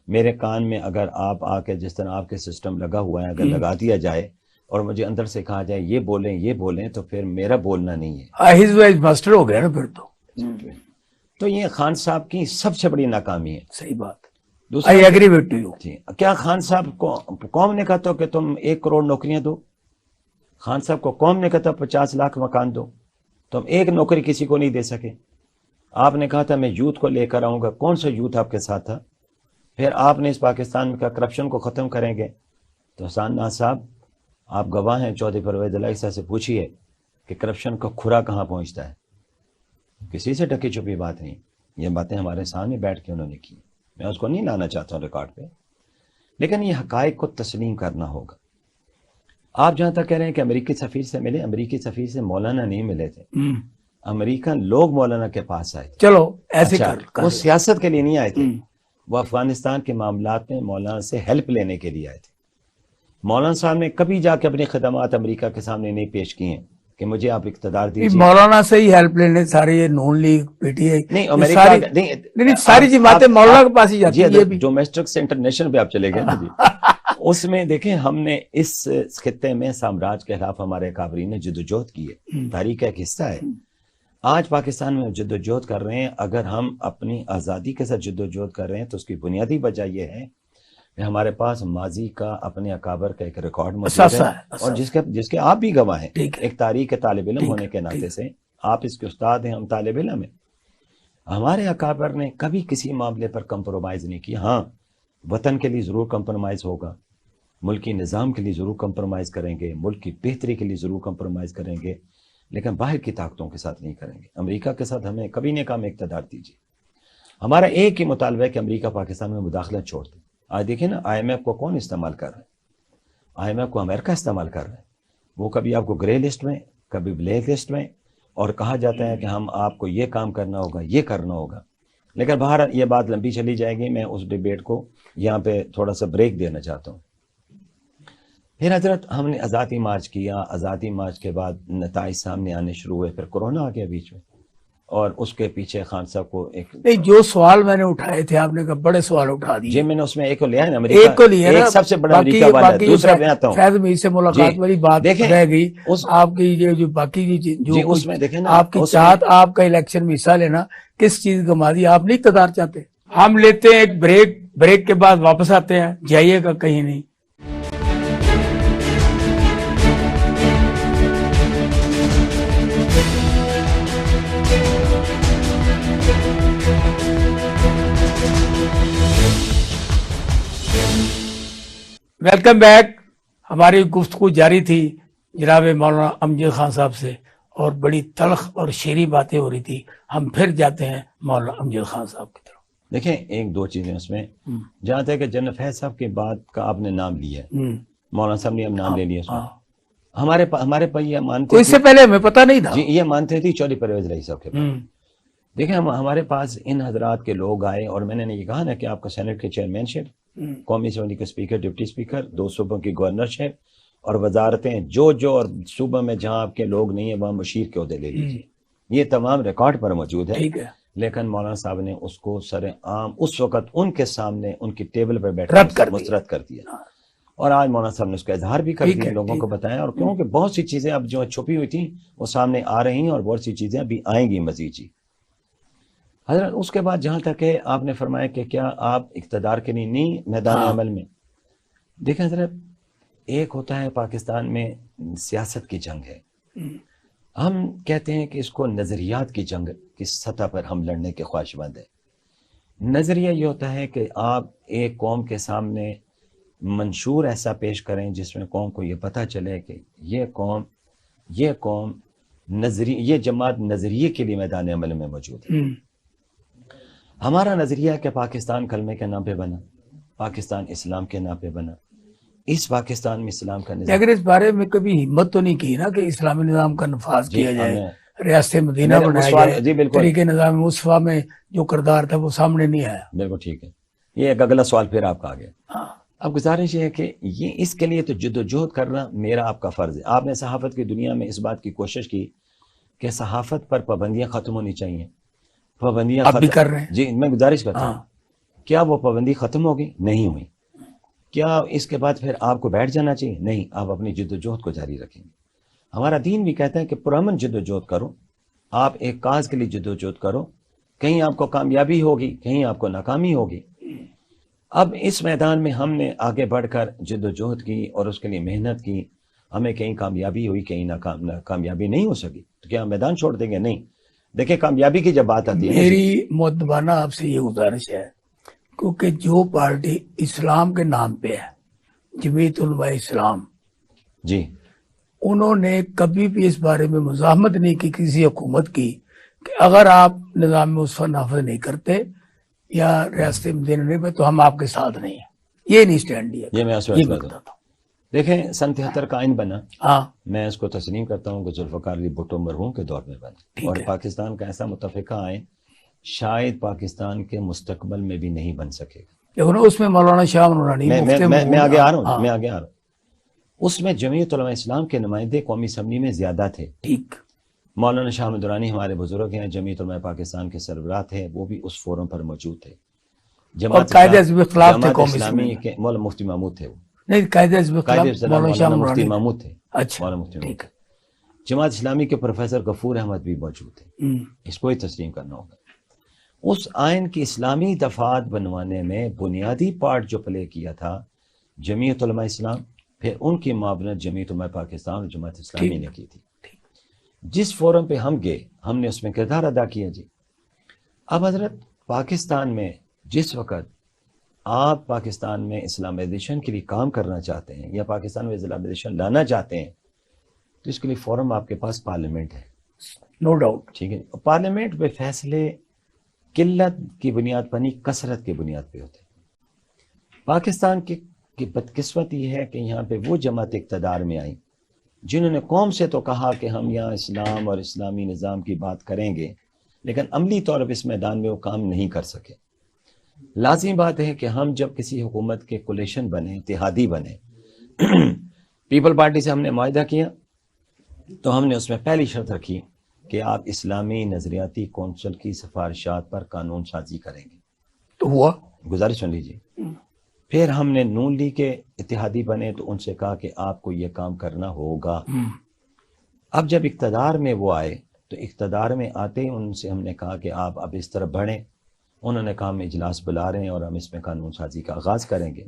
میرے کان میں اگر آپ آ کے جس طرح آپ کے سسٹم لگا ہوا ہے اگر لگا دیا جائے اور مجھے اندر سے کہا جائے یہ بولیں تو پھر میرا بولنا نہیں ہے. ہز وائز ماسٹر ہو گیا نا پھر تو یہ خان صاحب کی سب سے بڑی ناکامی ہے. صحیح بات. دوسرا, I agree with you. کیا خان صاحب کو قوم نے کہا کہ تم 1 کروڑ نوکریاں دو؟ خان صاحب کو قوم نے کہا 50 لاکھ مکان دو, تم ایک نوکری کسی کو نہیں دے سکے. آپ نے کہا تھا میں یوتھ کو لے کر آؤں گا, کون سا یوتھ آپ کے ساتھ تھا؟ پھر آپ نے اس پاکستان کا کرپشن کو ختم کریں گے. تو احسان ناز صاحب آپ گواہ ہیں, چودھری پرویز الہی صاحب سے پوچھیے کہ کرپشن کا کھرا کہاں پہنچتا ہے. کسی سے ڈکی چھپی بات نہیں, یہ باتیں ہمارے سامنے بیٹھ کے انہوں نے کی. میں اس کو نہیں لانا چاہتا ہوں ریکارڈ پہ, لیکن یہ حقائق کو تسلیم کرنا ہوگا. آپ جہاں تک کہہ رہے ہیں کہ امریکی سفیر سے ملے, امریکی سفیر سے مولانا نہیں ملے تھے, امریکن لوگ مولانا کے پاس آئے تھے. چلو ایسے وہ سیاست کے لیے نہیں آئے تھے, وہ افغانستان کے معاملات میں مولانا سے ہیلپ لینے کے لیے آئے تھے. مولانا صاحب نے کبھی جا کے اپنی خدمات امریکہ کے سامنے نہیں پیش کی ہیں کہ مجھے آپ اقتدار دیجیے. مولانا سے ہی ہیلپ لینے ساری یہ نون لیگ پی ٹی آئی نہیں یہ امریکہ ساری نہیں ساری جماعتیں مولانا کے پاس ہی جاتی ہیں. یہ بھی ڈومیسٹک سے انٹرنیشنل پہ آپ چلے گئے نا جی. اس میں دیکھیں ہم نے اس خطے میں سامراج کے خلاف ہمارے اکابرین نے جدوجہد کی ہے. تاریخ کا ایک حصہ ہے. آج پاکستان میں جدوجہد کر رہے ہیں. اگر ہم اپنی آزادی کے ساتھ جدوجہد کر رہے ہیں تو اس کی بنیادی وجہ یہ ہے کہ ہمارے پاس ماضی کا اپنے اکابر کا ایک ریکارڈ موجود ہے اور جس کے آپ بھی گواہ ہیں. ایک تاریخ کے طالب علم ہونے کے ناطے سے آپ اس کے استاد ہیں, ہم طالب علم ہیں. ہمارے اکابر نے کبھی کسی معاملے پر کمپرومائز نہیں کیا. ہاں وطن کے لیے ضرور کمپرومائز ہوگا, ملکی نظام کے لیے ضرور کمپرومائز کریں گے, ملک کی بہتری کے لیے ضرور کمپرومائز کریں گے, لیکن باہر کی طاقتوں کے ساتھ نہیں کریں گے. امریکہ کے ساتھ ہمیں کبھی نہیں کہا ہمیں اقتدار دیجیے. ہمارا ایک ہی مطالبہ ہے کہ امریکہ پاکستان میں مداخلت چھوڑ دے. آج دیکھیں نا آئی ایم ایف کو کون استعمال کر رہا ہے؟ آئی ایم ایف کو امریکہ استعمال کر رہا ہے. وہ کبھی آپ کو گرے لسٹ میں, کبھی بلیک لسٹ میں, اور کہا جاتا ہے کہ ہم آپ کو یہ کام کرنا ہوگا, یہ کرنا ہوگا. لیکن باہر یہ بات لمبی چلی جائے گی. میں اس ڈیبیٹ کو یہاں پہ تھوڑا سا بریک دینا چاہتا ہوں. پھر حضرت ہم نے آزادی مارچ کیا. آزادی مارچ کے بعد نتائج سامنے آنے شروع ہوئے. پھر کورونا آ گیا بیچ میں, اور اس کے پیچھے خان صاحب کو ایک نہیں جو سوال میں نے اٹھائے تھے آپ نے کہا بڑے سوال اٹھا دیے. جی میں نے اس میں ایک کو لیا ہے نا, ایک کو لیا ایک سب سے بڑا امریکہ والا ہے. دوسرا میں آتا ہوں فیض میر سے ملاقات والی بات رہ گئی. آپ کی جو باقی جو اس میں دیکھیں نا آپ کی چاہت, آپ کا الیکشن میں حصہ لینا کس چیز کا ماضی, آپ نہیں اقتدار چاہتے. ہم لیتے ہیں ایک بریک کے بعد واپس آتے ہیں. جائیے گا کہیں نہیں. Welcome back. ہماری گفتگو جاری تھی جناب مولانا امجد خان صاحب سے, اور بڑی تلخ اور شیریں باتیں ہو رہی تھی. ہم پھر جاتے ہیں مولانا امجد خان صاحب کی طرف. دیکھیں ایک دو چیزیں اس میں, جہاں تک کہ جنرل فیض صاحب کی بات کا آپ نے نام لیا ہے, مولانا صاحب نے ہم نام لے لیا اس میں. ہمارے پاس یہ مانتے اس سے پہلے ہمیں پتہ نہیں تھا. جی یہ مانتے تھے چودھری پرویز الہی صاحب کے پاس. دیکھیں ہمارے پاس ان حضرات کے لوگ آئے, اور میں نے یہ کہا نا کہ آپ کا سینٹ کے چیئرمین شپ, قومی اسمبلی کے اسپیکر, ڈپٹی اسپیکر, 2 صوبوں کی گورنرشپ اور وزارتیں, جو اور صوبہ میں جہاں آپ کے لوگ نہیں ہیں وہاں مشیر کے عہدے لے لیجیے. یہ تمام ریکارڈ پر موجود ہے. لیکن مولانا صاحب نے اس کو سر عام اس وقت ان کے سامنے ان کی ٹیبل پر بیٹھ کر مسترد کر دیا. اور آج مولانا صاحب نے اس کا اظہار بھی کر دیا, لوگوں کو بتایا. اور کیونکہ بہت سی چیزیں اب جو چھپی ہوئی تھیں وہ سامنے آ رہی ہیں, اور بہت سی چیزیں ابھی آئیں گی مزید. جی حضرت اس کے بعد جہاں تک ہے آپ نے فرمایا کہ کیا آپ اقتدار کے لیے نہیں میدان عمل میں. دیکھیں حضرت ایک ہوتا ہے پاکستان میں سیاست کی جنگ ہے, ہم کہتے ہیں کہ اس کو نظریات کی جنگ کی سطح پر ہم لڑنے کے خواہش مند ہیں. نظریہ یہ ہوتا ہے کہ آپ ایک قوم کے سامنے منشور ایسا پیش کریں جس میں قوم کو یہ پتہ چلے کہ یہ قوم یہ جماعت نظریے کے لیے میدان عمل میں موجود ہے. ہمارا نظریہ کہ پاکستان کلمے کے نام پہ بنا, پاکستان اسلام کے نام پہ بنا. اس پاکستان میں اسلام کا نظام, اگر اس بارے میں کبھی ہمت تو نہیں کی نا کہ اسلامی نظام کا نفاذ کیا جائے, ریاست مدینہ بنایا جائے. جی بالکل, طریقے نظام مصطفیٰ میں جو کردار تھا وہ سامنے نہیں آیا. بالکل ٹھیک ہے. یہ ایک اگلا سوال پھر آپ کا آ گیا. اب گزارش یہ ہے کہ یہ اس کے لیے تو جدوجہد کرنا میرا آپ کا فرض ہے. آپ نے صحافت کی دنیا میں اس بات کی کوشش کی کہ صحافت پر پابندیاں ختم ہونی چاہیے. پابندیاں اب بھی کر رہے ہیں. جی میں گزارش کرتا ہوں, کیا وہ پابندی ختم ہوگی؟ نہیں ہوئی. کیا اس کے بعد پھر آپ کو بیٹھ جانا چاہیے؟ نہیں, آپ اپنی جدوجہد کو جاری رکھیں گے. ہمارا دین بھی کہتا ہے کہ پرامن جدوجہد کرو, آپ ایک کاز کے لیے جدوجہد کرو. کہیں آپ کو کامیابی ہوگی, کہیں آپ کو ناکامی ہوگی. اب اس میدان میں ہم نے آگے بڑھ کر جدوجہد کی اور اس کے لیے محنت کی. ہمیں کہیں کامیابی ہوئی, کہیں کامیابی نہیں ہو سکی, تو کیا ہم میدان چھوڑ دیں گے؟ نہیں. دیکھیں کامیابی کی جب بات آتی ہے, میری مؤدبانہ آپ سے یہ گزارش ہے, کیونکہ جو پارٹی اسلام کے نام پہ ہے, جمعیت علماء اسلام, جی انہوں نے کبھی بھی اس بارے میں مزاحمت نہیں کی کسی حکومت کی کہ اگر آپ نظام مصطفیٰ نافذ نہیں کرتے یا ریاست مدینہ نہیں, تو ہم آپ کے ساتھ نہیں ہیں. یہ نہیں سٹینڈ لیا. یہ میں بتاتا ہوں. دیکھیں سن 73 کا آئین بنا, میں اس کو تسلیم کرتا ہوں کہ ذوالفقار علی بھٹو مرحوم کے دور میں بنا, اور پاکستان کا ایسا متفقہ آئین شاید پاکستان کے مستقبل میں بھی نہیں بن سکے گا. لیکن اس میں مولانا شاہ نورانی میں آگے آ رہا ہوں. اس میں جمعیت علماء اسلام کے نمائندے قومی اسمبلی میں زیادہ تھے. ٹھیک. مولانا شاہ احمد درانی ہمارے بزرگ ہیں، جمعیت علماء پاکستان کے سربراہ تھے، وہ بھی اس فورم پر موجود تھے. اور قائد اعظم اختلاف تھے جماعت قومی اسلامی اسمبلی کے مولانا مفتی محمود تھے، وہ نہیں قائد اعظم قائد اختلاف اعظم مولانا شاہ مولانا مفتی نورانی. محمود تھے. اچھا مولانا مفتی محمود ٹھیک ہے. جماعت اسلامی کے پروفیسر غفور احمد بھی موجود تھے. اس کو ہی تسلیم کرنا ہوگا. اس آئین کی اسلامی دفعات بنوانے میں بنیادی پارٹ جو پلے کیا تھا جمعیت علماء اسلام، پھر ان کی معاونت جمعیت علماء پاکستان اور جماعت اسلامی نے کی تھی. جس فورم پہ ہم گئے ہم نے اس میں کردار ادا کیا جی. اب حضرت پاکستان میں جس وقت آپ پاکستان میں اسلامائزیشن کے لیے کام کرنا چاہتے ہیں یا پاکستان میں اسلامائزیشن لانا چاہتے ہیں تو اس کے لیے فورم آپ کے پاس پارلیمنٹ ہے. No doubt. ٹھیک ہے. پارلیمنٹ میں فیصلے قلت کی بنیاد پر نہیں، کثرت کی بنیاد پہ ہوتے ہیں. پاکستان کی بدقسمتی ہے کہ یہاں پہ وہ جماعت اقتدار میں آئی جنہوں نے قوم سے تو کہا کہ ہم یہاں اسلام اور اسلامی نظام کی بات کریں گے، لیکن عملی طور پر اس میدان میں وہ کام نہیں کر سکے. لازمی بات ہے کہ ہم جب کسی حکومت کے کولیشن بنے، اتحادی بنے، پیپل پارٹی سے ہم نے معاہدہ کیا تو ہم نے اس میں پہلی شرط رکھی کہ آپ اسلامی نظریاتی کونسل کی سفارشات پر قانون سازی کریں گے. تو ہوا. گزارش سن لیجیے. پھر ہم نے نون لیگ کے اتحادی بنے تو ان سے کہا کہ آپ کو یہ کام کرنا ہوگا. اب جب اقتدار میں وہ آئے تو اقتدار میں آتے ہی ان سے ہم نے کہا کہ آپ اب اس طرف بڑھیں. انہوں نے کہا ہم اجلاس بلا رہے ہیں اور ہم اس میں قانون سازی کا آغاز کریں گے.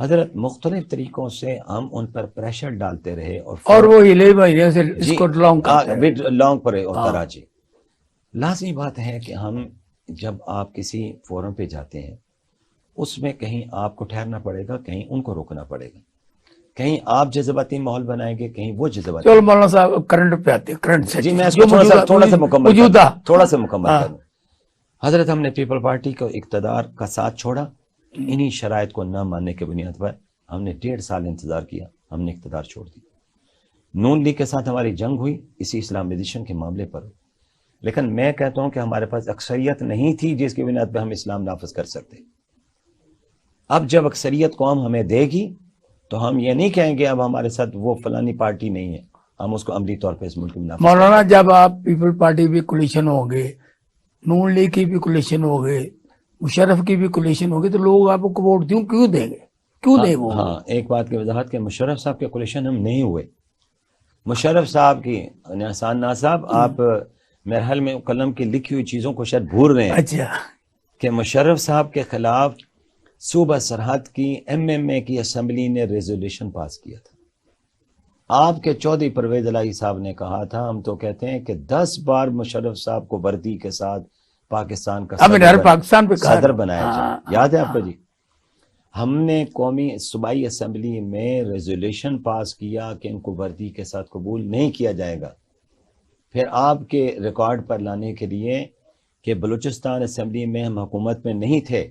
حضرت مختلف طریقوں سے ہم ان پر پریشر ڈالتے رہے اور وہ ہلے مہینے سے اس کو لانگ کرتے رہے. لانگ پر ہوتا رہا جی. لازمی بات ہے کہ ہم جب آپ کسی فورم پہ جاتے ہیں اس میں کہیں آپ کو ٹھہرنا پڑے گا، کہیں ان کو روکنا پڑے گا، کہیں آپ جذباتی ماحول بنائیں گے، کہیں وہ جذباتی. چلو مولانا صاحب کرنٹ پہ آتے ہیں. کرنٹ سے جی میں اس کو تھوڑا سا مکمل کروں. حضرت ہم نے پیپل پارٹی کو اقتدار کا ساتھ چھوڑا. انہی شرائط کو نہ ماننے کی بنیاد پر ہم نے 1.5 سال انتظار کیا، ہم نے اقتدار چھوڑ دی. نون لیگ کے ساتھ ہماری جنگ ہوئی اسی اسلامائزیشن کے معاملے پر، لیکن میں کہتا ہوں کہ ہمارے پاس اکثریت نہیں تھی جس کی بنیاد پہ ہم اسلام نافذ کر سکتے. اب جب اکثریت قوم ہمیں دے گی تو ہم یہ نہیں کہیں گے اب ہمارے ساتھ وہ فلانی پارٹی نہیں ہے، ہم اس کو عملی طور پہ اس ملک میں نافذ. مولانا جب آپ پیپل پارٹی بھی کولیشن ہو گئے، نون لیگ کی بھی کولیشن ہو گئے، مشرف کی بھی کولیشن ہو گئی، تو لوگ آپ کو ووٹ کیوں دیں گے؟ کیوں دیں وہ؟ ہاں ایک بات کی وضاحت کہ مشرف صاحب کے کولیشن ہم نہیں ہوئے. مشرف صاحب کی احسان ناز صاحب، آپ میرے حل میں قلم کی لکھی ہوئی چیزوں کو شاید بھول رہے ہیں. اچھا. کہ مشرف صاحب کے خلاف صوبہ سرحد کی MMA کی اسمبلی نے ریزولوشن پاس کیا تھا. آپ کے چودھری پرویز الہی صاحب نے کہا تھا، ہم تو کہتے ہیں کہ 10 بار مشرف صاحب کو وردی کے ساتھ پاکستان کا صدر بنایا جائے. یاد ہے آپ کو جی؟ ہم نے قومی صوبائی اسمبلی میں ریزولوشن پاس کیا کہ ان کو وردی کے ساتھ قبول نہیں کیا جائے گا. پھر آپ کے ریکارڈ پر لانے کے لیے کہ بلوچستان اسمبلی میں ہم حکومت میں نہیں تھے،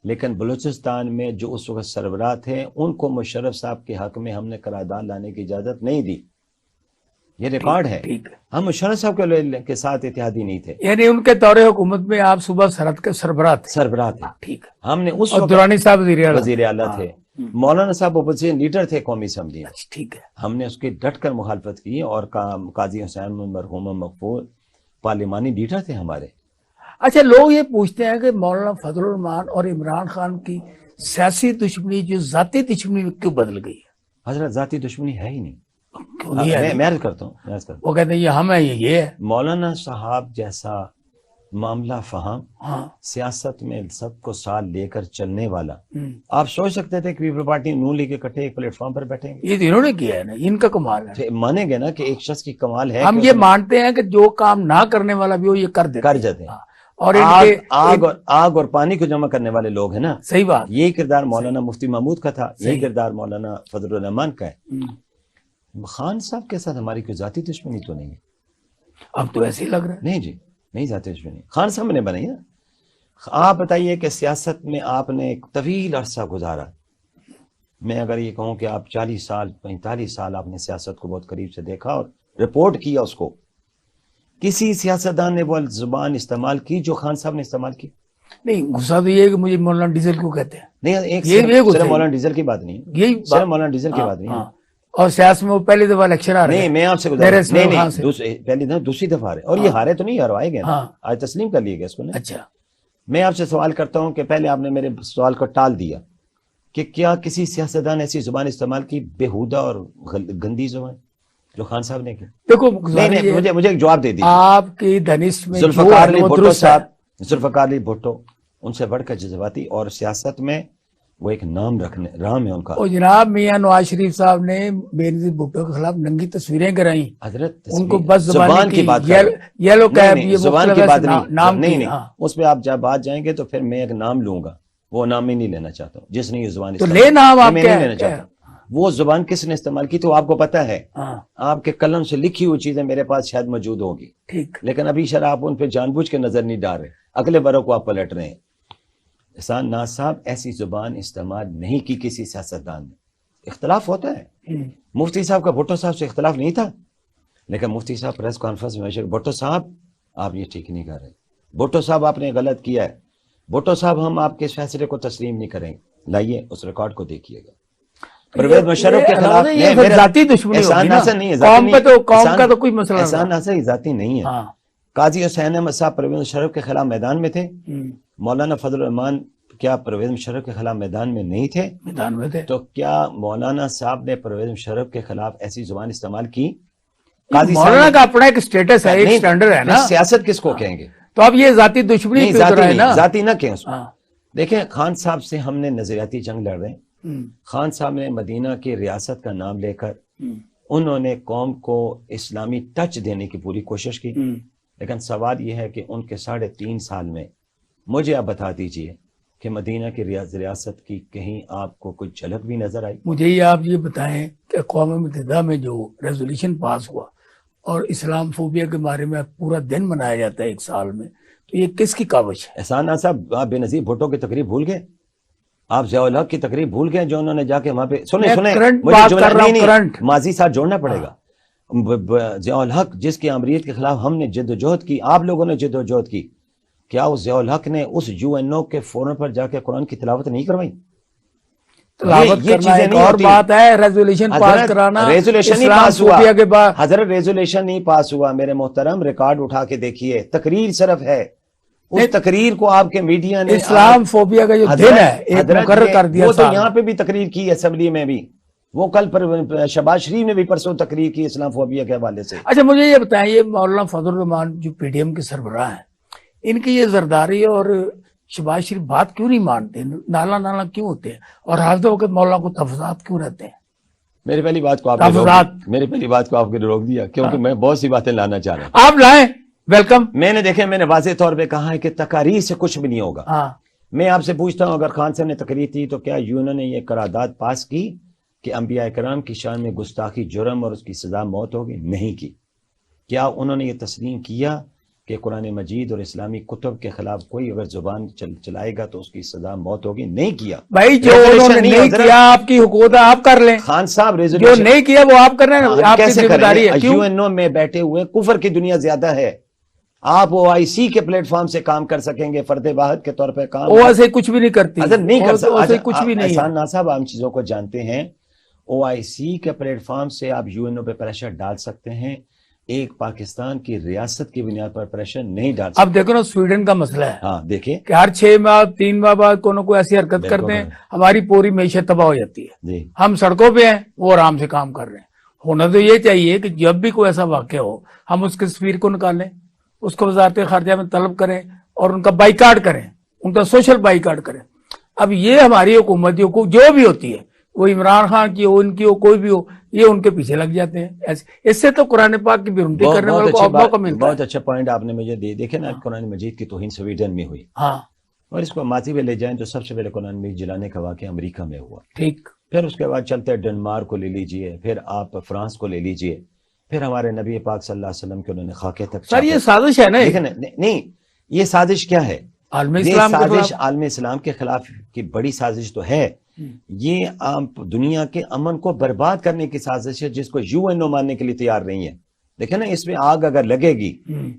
لیکن بلوچستان میں جو اس وقت سربراہ تھے ان کو مشرف صاحب کے حق میں ہم نے قرارداد لانے کی اجازت نہیں دی. یہ ریکارڈ ہے. ہم مشرف صاحب کے ساتھ اتحادی نہیں تھے. یعنی ان کے دور حکومت میں آپ صوبہ سرحد کے سربراہ تھے. ٹھیک. ہم نے اس وقت درانی صاحب وزیر اعلیٰ تھے، مولانا صاحب اپوزیشن لیڈر تھے قومی اسمبلی میں. ٹھیک ہے. ہم نے اس کی ڈٹ کر مخالفت کی اور قاضی حسین مرحوم مغفور پارلیمانی لیڈر تھے ہمارے. اچھا، لوگ یہ پوچھتے ہیں کہ مولانا فضل الرحمان اور عمران خان کی سیاسی دشمنی جو ذاتی دشمنی کیوں بدل گئی ہے؟ حضرت ذاتی دشمنی ہے ہی نہیں. میں عرض کرتا ہوں وہ کہتے ہیں یہ ہم ہیں، یہ ہے. مولانا صاحب جیسا معاملہ فہم، سیاست میں سب کو ساتھ لے کر چلنے والا، آپ سوچ سکتے تھے کہ پیپل پارٹی نون لیگ اکٹھے ایک پلیٹ فارم پر بیٹھیں گے؟ یہ تو انہوں نے کیا ہے نا، ان کا کمال ہے. مانیں گے نا کہ ایک شخص کی کمال ہے. ہم یہ مانتے ہیں کہ جو کام نہ کرنے والا بھی ہو یہ کر جاتے ہیں. اور آگ اور پانی کو جمع کرنے والے لوگ ہیں نا. صحیح بات. یہی کردار مولانا مفتی محمود کا تھا، یہی کردار مولانا فضل الرحمان کا ہے. خان صاحب کے ساتھ ہماری کوئی ذاتی دشمنی تو نہیں ہے. اب تو ایسے ہی لگ رہا ہے. نہیں جی، نہیں ذاتی دشمنی. خان صاحب نے بنائی نا. آپ بتائیے کہ سیاست میں آپ نے ایک طویل عرصہ گزارا. میں اگر یہ کہوں کہ آپ 40 سال 45 سال آپ نے سیاست کو بہت قریب سے دیکھا اور رپورٹ کیا اس کو، کسی سیاستدان نے وہ زبان استعمال کی جو خان صاحب نے استعمال کی؟ نہیں غصہ تو یہ ہے کہ مجھے مولانا ڈیزل کو کہتے ہیں، نہیں ایک یہ صرف غصہ ہے، مولانا ڈیزل کی بات نہیں ہے، یہی صرف مولانا ڈیزل کی ہاں، بات نہیں ہے. ہاں. اور سیاست میں وہ پہلی دفعہ الیکشن آ رہے نہیں ہیں میں آپ سے میرے گزارش اسماعیل خان نہیں سے. پہلی دفعہ دوسری دفعہ ہارے اور یہ ہارے تو نہیں ہروائے گئے نا، ہاں. آج تسلیم کر لیے گئے اس کو. نہیں اچھا میں آپ سے سوال کرتا ہوں کہ پہلے آپ نے میرے سوال کو ٹال دیا کہ کیا کسی سیاستدان ایسی زبان استعمال کی بےہودہ اور گندی زبان جو خان صاحب نے کی؟ دیکھو نہیں مجھے ایک جواب دے دیجیے. آپ کی دنس میں ذوالفقار علی بھٹو صاحب، ذوالفقار علی بھٹو ان سے بڑھ کر جذباتی اور سیاست میں وہ ایک نام رکھنے رام ہے ان کا. اور جناب میاں نواز شریف صاحب نے بے نظیر بھٹو کے خلاف ننگی تصویریں کرائیں، حضرت ان کو بس زبان کی بات یلو کیب، نہیں یہ زبان کی بات نہیں، نام نہیں کی. نہیں ہاں اس پہ آپ جب بات جائیں گے تو پھر میں ایک نام لوں گا، وہ نام میں نہیں لینا چاہتا ہوں جس نے یہ زبان تو استعمال لے نام آپ میں کیا نہیں لینا چاہتا. وہ زبان کس نے استعمال کی تو آپ کو پتا ہے، ہاں آپ کے قلم سے لکھی ہوئی چیزیں میرے پاس شاید موجود ہوگی، ٹھیک. لیکن ابھی شاید آپ ان پہ جان بوجھ کے نظر نہیں ڈال رہے، اگلے بروں کو آپ پلٹ رہے ہیں. احسان ناز صاحب ایسی زبان استعمال نہیں کی کسی سیاستدان نے. اختلاف ہوتا ہے، مفتی صاحب کا بھٹو صاحب سے اختلاف نہیں تھا، لیکن مفتی صاحب پریس کانفرنس میں بھٹو صاحب آپ یہ ٹھیک نہیں کر رہے، بھٹو صاحب آپ نے غلط کیا ہے، بھٹو صاحب ہم آپ کے اس فیصلے کو تسلیم نہیں کریں گے. لائیے اس ریکارڈ کو دیکھیے گا. پرویز مشرف کے خلاف یہ ذاتی دشمنی ہوگی احسان نا، ناصر نہیں ہے، قوم پہ تو قوم کا تو کوئی مسئلہ نہیں. احسان ناصر ذاتی نہیں ہے. ہاں قاضی حسین احمد صاحب پرویز مشرف کے خلاف میدان میں تھے، مولانا فضل الرحمان کیا پرویز مشرف کے خلاف میدان میں نہیں تھے؟ میدان میں تھے. تو کیا مولانا صاحب نے پرویز مشرف کے خلاف ایسی زبان استعمال کی؟ قاضی مولانا کا اپنا ایک سٹیٹس ہے، ایک سٹینڈرڈ ہے نا. سیاست کس کو کہیں گے؟ تو اب یہ ذاتی دشمنی نہیں پہ ذاتی اترا ہے نا. نہیں، ذاتی نہ کہیں اس کو. ہاں. دیکھیں خان صاحب سے ہم نے نظریاتی جنگ لڑ رہے ہیں. خان صاحب نے مدینہ کی ریاست کا نام لے کر انہوں نے قوم کو اسلامی ٹچ دینے کی پوری کوشش کی، لیکن سوال یہ ہے کہ ان کے 3.5 سال میں مجھے آپ بتا دیجئے کہ مدینہ کی ریاست کی کہیں آپ کو کوئی جھلک بھی نظر آئی؟ مجھے یہ آپ یہ بتائیں کہ اقوام متحدہ میں جو ریزولوشن پاس ہوا اور اسلام فوبیا کے بارے میں پورا دن منایا جاتا ہے 1 سال میں، تو یہ کس کی کاوش ہے؟ احسان ناز صاحب آپ بے نظیر بھٹو کی تقریب بھول گئے؟ آپ ضیاء الحق کی تقریب بھول گئے جو انہوں نے جا کے وہاں پہ سنیں ماضی ساتھ جوڑنا پڑے گا. ضیاء الحق جس کی آمریت کے خلاف ہم نے جد و جہد کی، آپ لوگوں نے جد و جہد کی، کیا اس ضیاء الحق نے اس UN کے فورم پر جا کے قرآن کی تلاوت نہیں کروائی؟ تلاوت کرنا ایک اور بات ہے، ریزولوشن پاس کرانا ریزولوشن نہیں اسلام پاس ہوا فوبیا کے بعد. حضرت ریزولوشن نہیں پاس ہوا میرے محترم، ریکارڈ اٹھا کے دیکھیے، تقریر صرف ہے. اس تقریر کو آپ کے میڈیا نے اسلام فوبیا کا جو دن ہے ایک مقرر کر دیا. وہ تو یہاں پہ بھی تقریر کی اسمبلی میں بھی، وہ کل پر شہباز شریف نے بھی پرسوں تقریر کی اسلام فوبیا کے حوالے سے. اچھا مجھے یہ بتائیں، یہ مولانا فضل الرحمان جو PDM کے سربراہ ہیں، ان کی یہ زرداری اور شہباز شریف بات کیوں نہیں مانتے، نالا کیوں ہوتے ہیں، اور ہر وقت مولانا کو تفضیلات کیوں رہتے ہیں؟ میری پہلی بات کو آپ نے روک دیا کیونکہ میں بہت سی باتیں لانا چاہ رہا ہوں. آپ لائیں، ویلکم. میں نے واضح طور پہ کہا ہے کہ تقاریر سے کچھ بھی نہیں ہوگا. میں آپ سے پوچھتا ہوں، اگر خان صاحب نے تقریر تھی تو کیا یونین نے یہ قرارداد پاس کی کہ انبیاء کرام کی شان میں گستاخی جرم اور اس کی سزا موت ہوگی؟ نہیں کی. کیا انہوں نے یہ تسلیم کیا کہ قرآن مجید اور اسلامی کتب کے خلاف کوئی اگر زبان چلائے گا تو اس کی سزا موت ہوگی؟ نہیں کیا. بھائی جو انہوں نے نہیں کیا آپ کی حکومت آپ کر لیں. خان صاحب جو نہیں کیا وہ آپ کر رہے ہیں، آپ کی ذمہ داری ہے. UN میں بیٹھے ہوئے کفر کی دنیا زیادہ ہے. آپ OIC کے پلیٹ فارم سے کام کر سکیں گے، فرد واحد کے طور پہ کام. OIC کچھ بھی نہیں کرتی، نہیں کر سکتے کچھ بھی نہیں. احسان ناز صاحب عام چیزوں کو جانتے ہیں. OIC کے پلیٹ فارم سے آپ UNO پہ پریشر ڈال سکتے ہیں، ایک پاکستان کی ریاست کی بنیاد پر پریشر نہیں ڈال سکتے. اب دیکھو نا سویڈن کا مسئلہ ہے. ہاں دیکھیں کہ ہر 6 ماہ 3 ماہ بعد کوئی ایسی حرکت کرتے ہیں، ہماری پوری معیشت تباہ ہو جاتی ہے. ہم سڑکوں پہ ہیں، وہ آرام سے کام کر رہے ہیں. ہونا تو یہ چاہیے کہ جب بھی کوئی ایسا واقعہ ہو ہم اس کے سفیر کو نکالیں، اس کو وزارت خارجہ میں طلب کریں اور ان کا بائیکاٹ کریں، ان کا سوشل بائیکاٹ کریں. اب یہ ہماری حکومت جو بھی ہوتی ہے، وہ عمران خان کی ہو، ان کی ہو، کوئی بھی ہو، یہ ان کے پیچھے لگ جاتے ہیں. اس سے تو قرآن پاک کی بےرحمتی کرنے والوں کو موقع ملتا ہے. بہت اچھا پوائنٹ آپ نے مجھے دی. دیکھیں نا قرآن مجید کی توہین سویڈن میں ہوئی، ہاں، اور اس کو ماضی میں لے جائیں تو سب سے پہلے قرآن مجید جلانے کا واقعہ امریکہ میں ہوا. ٹھیک. پھر اس کے بعد چلتے ڈنمارک کو لے لیجئے، پھر آپ فرانس کو لے لیجئے، پھر ہمارے نبی پاک صلی اللہ علیہ وسلم کے انہوں نے خاکے تک. سر یہ سازش ہے نا. نہیں یہ سازش کیا ہے؟ عالم اسلام کے خلاف کی بڑی سازش تو ہے. یہ دنیا کے امن کو برباد کرنے کی سازش ہے جس کو UN ماننے کے لیے تیار نہیں ہے. دیکھیں نا اس میں آگ اگر لگے گی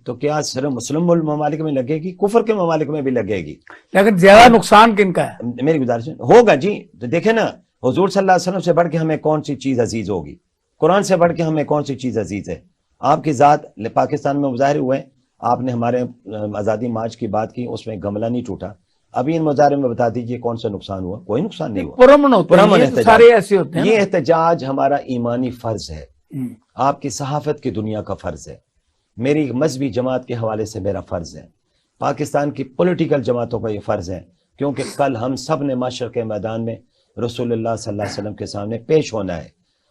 تو کیا صرف مسلم ممالک میں لگے گی، کفر کے ممالک میں بھی لگے گی، لیکن زیادہ نقصان کن کا ہے؟ میری گزارش ہوگا جی. تو دیکھیں نا حضور صلی اللہ علیہ وسلم سے بڑھ کے ہمیں کون سی چیز عزیز ہوگی، قرآن سے بڑھ کے ہمیں کون سی چیز عزیز ہے. آپ کی ذات پاکستان میں مظاہرے ہوئے، آپ نے ہمارے آزادی مارچ کی بات کی، اس میں گملہ نہیں ٹوٹا. ابھی ان مظاہرے میں بتا دیجئے کون سا نقصان ہوا؟ کوئی نقصان نہیں ہوا. پرامن ہوتے ہیں، یہ تو سارے ایسے ہوتے ہیں. یہ احتجاج ہمارا ایمانی فرض ہے، آپ کی صحافت کی دنیا کا فرض ہے، میری مذہبی جماعت کے حوالے سے میرا فرض ہے، پاکستان کی پولیٹیکل جماعتوں کا یہ فرض ہے، کیونکہ کل ہم سب نے معاشر کے میدان میں رسول اللہ صلی اللہ علیہ وسلم کے سامنے پیش ہونا ہے.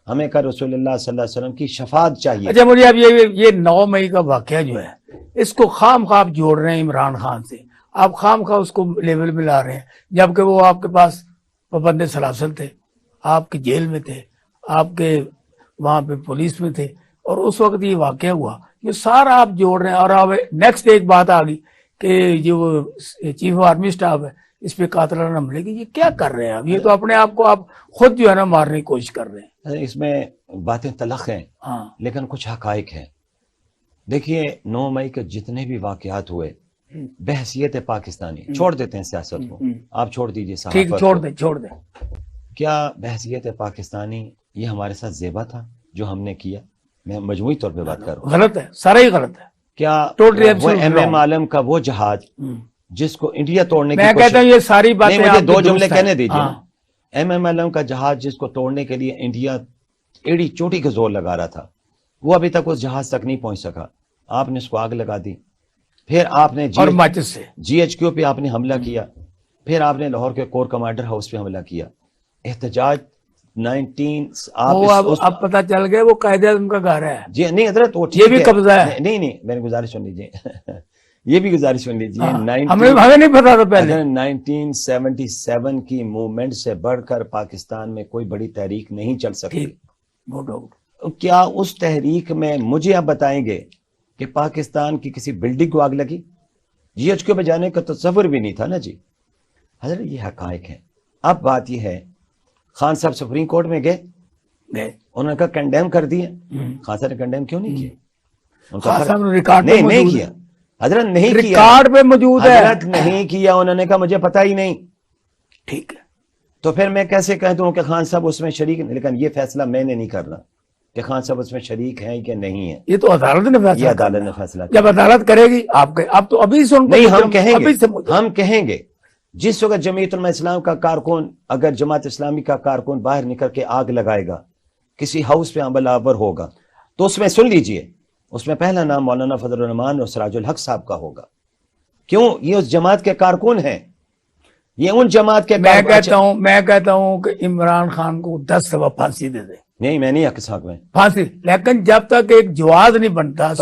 ہمیں کل رسول اللہ صلی اللہ علیہ وسلم کی شفاعت چاہیے. اچھا مجھے اب یہ 9 مئی کا واقعہ جو ہے اس کو خام خواہ جوڑ رہے ہیں عمران خان سے، آپ خام خواہ اس کو لیول میں لا رہے ہیں، جبکہ وہ آپ کے پاس پابند سلاسل تھے، آپ کی جیل میں تھے، آپ کے وہاں پہ پولیس میں تھے، اور اس وقت یہ واقعہ ہوا. یہ سارا آپ جوڑ رہے ہیں. اور اب نیکسٹ ایک بات آ گئی کہ جو چیف آف آرمی اسٹاف ہے اس پہ قاتلانہ حملے کی. یہ کیا کر رہے ہیں آپ؟ یہ تو اپنے آپ کو آپ خود جو ہے نا مارنے کی کوشش کر رہے ہیں. اس میں باتیں تلخ ہیں لیکن کچھ حقائق ہیں. دیکھیے 9 مئی کے جتنے بھی واقعات ہوئے بحثیت پاکستانی، چھوڑ دیتے ہیں سیاست کو، آپ چھوڑ دیجئے ٹھیک، چھوڑ دیں. کیا بحثیت پاکستانی یہ ہمارے ساتھ زیبا تھا جو ہم نے کیا؟ میں مجموعی طور پہ بات کر رہا ہوں. غلط ہے، سارا ہی غلط ہے. کیا وہ ایم عالم کا وہ جہاز جس کو انڈیا توڑنے کی میں کہتا ہوں یہ ساری باتیں مجھے 2 جملے کہنے دیجیے. ایم عالم کا جہاز جس کو توڑنے کے لیے انڈیا ایڑی چوٹی کا زور لگا رہا تھا، وہ ابھی تک اس جہاز تک نہیں پہنچ سکا. آپ نے اس کو آگ لگا دی، پھر آپ نے جی ایچ کیو پہ آپ نے حملہ کیا، پھر آپ نے لاہور کے کور کمانڈر ہاؤس پہ حملہ کیا. احتجاج 19 اب پتہ چل گیا وہ قائد اعظم کا گھر ہے. جی نہیں حضرت وہ یہ بھی قبضہ ہے. نہیں میری گزارش سن لیجیے یہ بھی گزارش سن لیجیے. ہمیں نہیں پتا تھا پہلے. 1977 کی موومنٹ سے بڑھ کر پاکستان میں کوئی بڑی تحریک نہیں چل سکتی. کیا اس تحریک میں مجھے آپ بتائیں گے کہ پاکستان کی کسی بلڈنگ کو آگ لگی؟ جی ایچ کیو پہ جانے کا تصور بھی نہیں تھا نا جی. حضرت یہ حقائق ہیں. اب بات یہ ہے خان صاحب سپریم کورٹ میں گئے، انہوں نے کہا کنڈیم کر دیا. خان صاحب نے کنڈیم کیوں نہیں کیا؟ نہیں کیا حضرت، نہیں کیا، ریکارڈ پہ موجود ہے حضرت، نہیں کیا. انہوں نے کہا مجھے پتہ ہی نہیں. ٹھیک ہے، تو پھر میں کیسے کہہ دوں کہ خان صاحب اس میں شریک ہیں؟ لیکن یہ فیصلہ میں نے نہیں کرنا کہ خان صاحب اس میں شریک ہیں کہ نہیں ہیں. یہ تو عدالت نے فیصلہ، یہ عدالت نے فیصلہ. جب عدالت کرے گی آپ تو ابھی سن نہیں، ہم کہیں گے جس وقت جمعیت علماء اسلام کا کارکن، اگر جماعت اسلامی کا کارکن باہر نکل کے آگ لگائے گا، کسی ہاؤس پہ عمل آور ہوگا، تو اس میں سن لیجئے اس میں پہلا نام مولانا فضل الرحمان اور سراج الحق صاحب کا ہوگا. کیوں؟ یہ اس جماعت کے کارکن ہیں، یہ ان جماعت کے. میں کہتا ہوں کہ عمران خان کو 10 دفعہ پھانسی دے دے. نہیں، میں نہیں حق میں پھانسی، لیکن جب تک ایک جواز نہیں بنتا